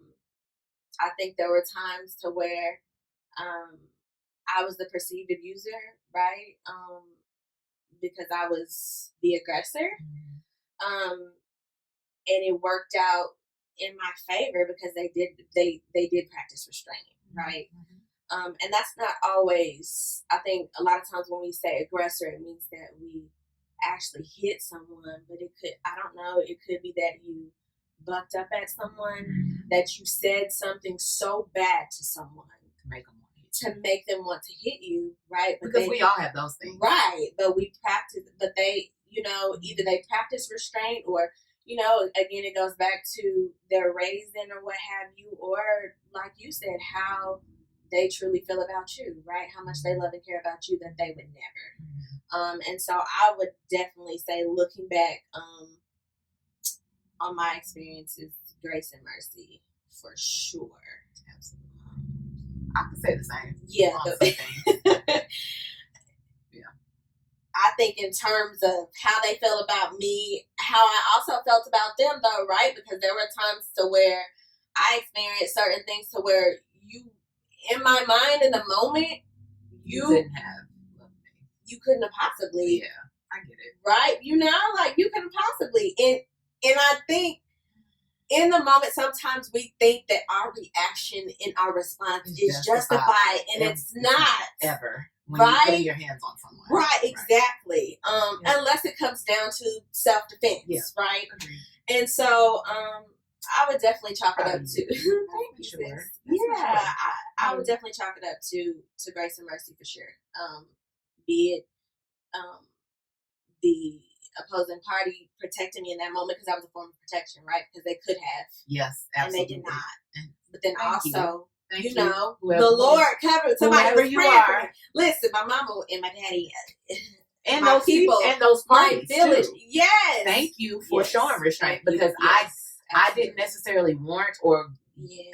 I think there were times to where I was the perceived abuser, right? Because I was the aggressor. Mm-hmm. And it worked out in my favor because they did practice restraint, right? Mm-hmm. And that's not always, I think a lot of times when we say aggressor, it means that we actually hit someone, but it could be that you bucked up at someone, mm-hmm. that you said something so bad to someone to make them want to hit you, right? But because we all have those things. Right, but they, either they practice restraint or, again, it goes back to their raising or what have you, or like you said, how they truly feel about you, right? How much they love and care about you that they would never. And so I would definitely say, looking back on my experiences, grace and mercy for sure. Absolutely. I could say the same. Yeah. Yeah. I think in terms of how they felt about me, how I also felt about them, though, right? Because there were times to where I experienced certain things to where in my mind, in the moment, you couldn't have loved me. You couldn't have possibly. Yeah, I get it. Right? You couldn't possibly. And I think in the moment, sometimes we think that our reaction and our response is justified, and it's not. Ever. When right? You're putting your hands on someone. Right, exactly. Unless it comes down to self-defense, right? Agreed. And so, I would definitely chalk it up to. Thank you, sure. Yeah, I would definitely chalk it up to grace and mercy for sure. Be it the opposing party protecting me in that moment because that was a form of protection, right? Because they could have. Yes, absolutely. And they did not. But then also, whoever, the Lord covered somebody whoever you are. Listen, my mama and my daddy and those people and those parties village. Too. Yes. Thank you for showing restraint because I didn't necessarily warrant or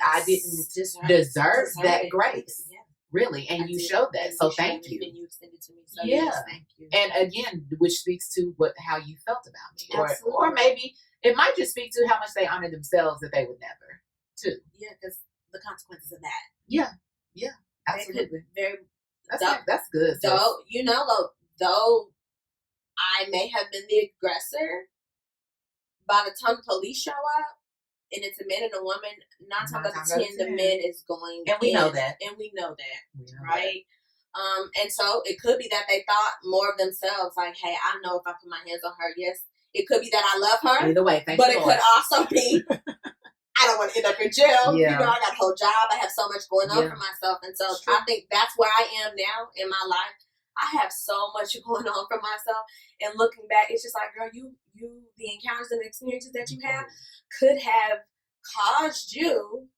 I didn't deserve that grace. Yeah. Really, and you showed that, so thank you. And you extended to me, so thank you. And again, which speaks to how you felt about me, or maybe it might just speak to how much they honor themselves that they would never, too. Yeah, because the consequences of that. Yeah, absolutely. That's good. Though I may have been the aggressor, by the time the police show up, and it's a man and a woman, 9 times out of 10, the man is going and we know that. Right? And so it could be that they thought more of themselves, like, hey, I know if I put my hands on her, yes. It could be that I love her. Either way, thank but you, it could also be, I don't want to end up in jail. Yeah. I got a whole job. I have so much going on for myself. And so I think that's where I am now in my life. I have so much going on for myself. And looking back, it's just like, girl, you the encounters and the experiences that you have could have caused you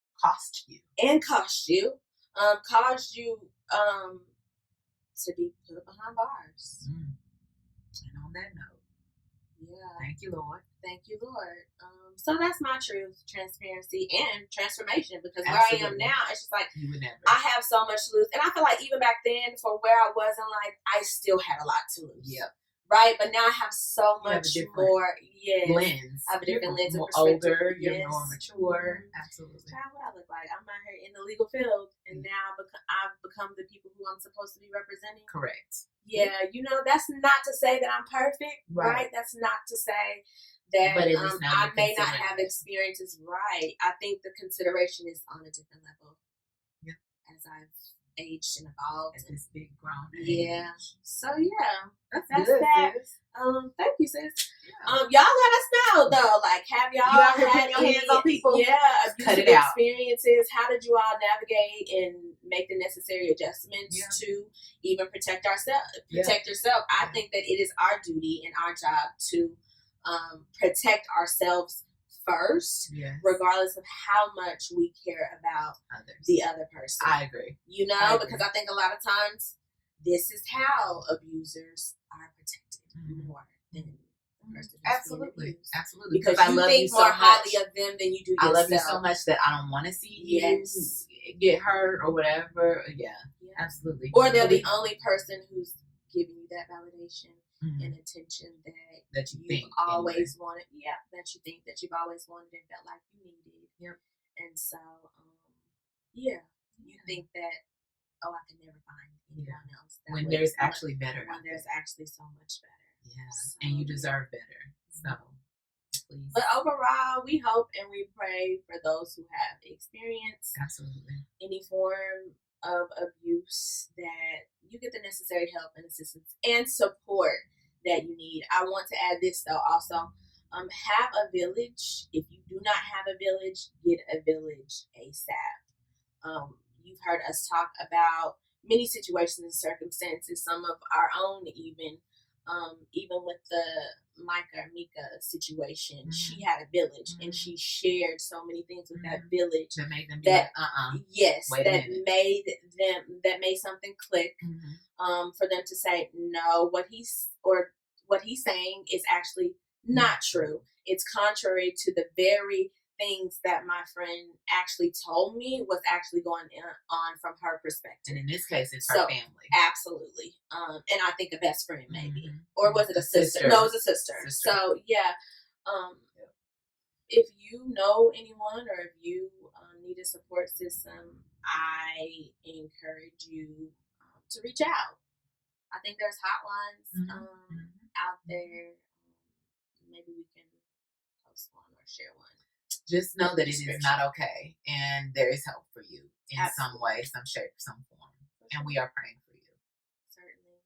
to be put behind bars. And on that note, thank you, Lord. Thank you, Lord. So that's my truth, transparency, and transformation. Because where I am Absolutely. now, it's just like You would never. I have so much to lose, and I feel like even back then, for where I was in life, I still had a lot to lose. Yep. Right, but now I have so much more. Yes, lens. I have a different lens more of perspective. older. You're more mature. Absolutely. Child, what I look like? I'm out here in the legal field, and now I've become the people who I'm supposed to be representing. Correct. Yeah, you know, that's not to say that I'm perfect, right? That's not to say that I may not have experiences. Right. I think the consideration is on a different level. Yep. As I've aged and evolved. At this big grown age. Yeah. So yeah, that's good, that. Sis. Thank you, sis. Yeah. Y'all let us know though. Like, have y'all out here had putting your hands on people? Yeah, Cut abusive it out. experiences. How did you all navigate and make the necessary adjustments to even protect ourselves? Protect yourself. I think that it is our duty and our job to protect ourselves first, regardless of how much we care about the other person. I agree. You know, because I think a lot of times this is how abusers are protected more than the person who's absolutely. Because I love think you so more much. highly of them than you do yourself. I love you so much that I don't want to see you get hurt or whatever. Yeah, absolutely. Or they're the only person who's giving you that validation and attention that you've always wanted. Yeah, that you think that you've always wanted and felt like you needed. Yep. And so, you think that, I can never find anyone else. When there's actually better. When there's actually so much better. Yeah, so, and you deserve better. So, please. But overall, we hope and we pray for those who have experienced any form of abuse that you get the necessary help and assistance and support that you need. I want to add this though also. Have a village. If you do not have a village, get a village ASAP. You've heard us talk about many situations and circumstances, some of our own even with the Mika situation. She had a village and she shared so many things with that village that made them that made something click for them to say no, what he's saying is actually not true. It's contrary to the very things that my friend actually told me was actually going on from her perspective. And in this case, it's her family. Absolutely. And I think a best friend maybe. Or was it a sister? No, it was a sister. So, if you know anyone or if you need a support system, I encourage you to reach out. I think there's hotlines out there. Maybe we can post one or share one. Just know that it is not okay, and there is hope for you in some way, some shape, some form, and we are praying for you. Certainly.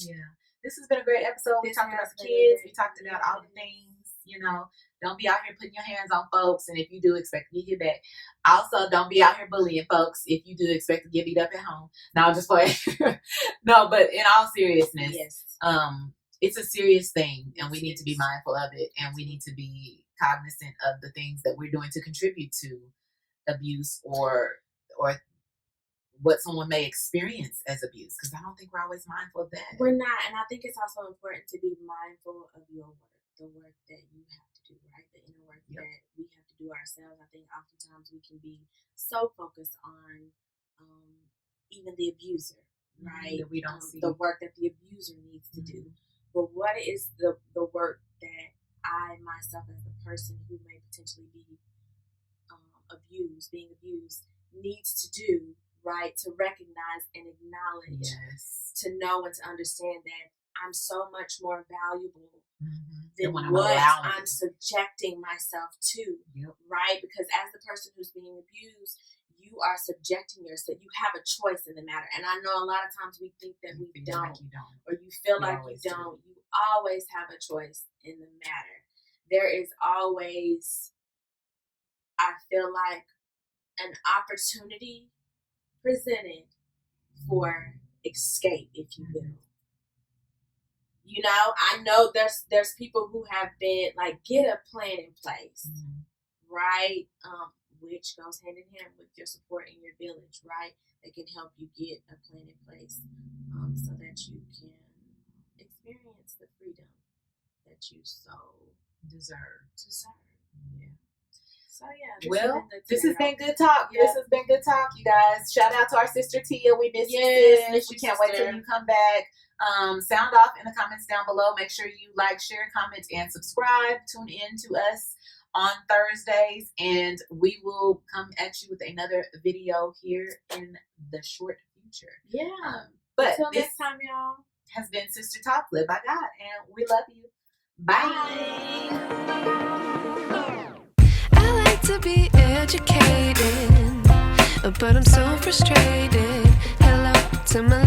Yeah, this has been a great episode. We talked about the kids. We talked about all the things. You know, don't be out here putting your hands on folks, and if you do, expect to get hit back. Also, don't be out here bullying folks if you do expect to get beat up at home. No, I'm just playing. No, but in all seriousness, it's a serious thing, and we need to be mindful of it, and we need to be cognizant of the things that we're doing to contribute to abuse or what someone may experience as abuse, because I don't think we're always mindful of that. We're not, and I think it's also important to be mindful of your work, the work that you have to do, right? The inner work that we have to do ourselves. I think oftentimes we can be so focused on even the abuser, right? That we don't see the work that the abuser needs to do. But what is the work that I myself as the person who may potentially be being abused, needs to do, right? To recognize and acknowledge, to know and to understand that I'm so much more valuable than what I'm subjecting myself to, right? Because as the person who's being abused, you are subjecting yourself. You have a choice in the matter. And I know a lot of times we think that we don't, or you feel like you don't. You always have a choice in the matter. There is always, I feel like, an opportunity presented for escape, if you will. You know, I know there's people who have been like, get a plan in place, right? Which goes hand in hand with your support in your village, right? That can help you get a plan in place so that you can experience the freedom that you so deserve. Yeah. So yeah. Well, this has been good talk. Yeah. This has been good talk, you guys. Shout out to our sister Teaa. We miss you, sis. We can't wait till you come back. Sound off in the comments down below. Make sure you like, share, comment, and subscribe. Tune in to us on Thursdays, and we will come at you with another video here in the short future. Yeah. But until next time, y'all. Has been Sister Talk, led by God, and we love you. Bye. I like to be educated, but I'm so frustrated. Hello to my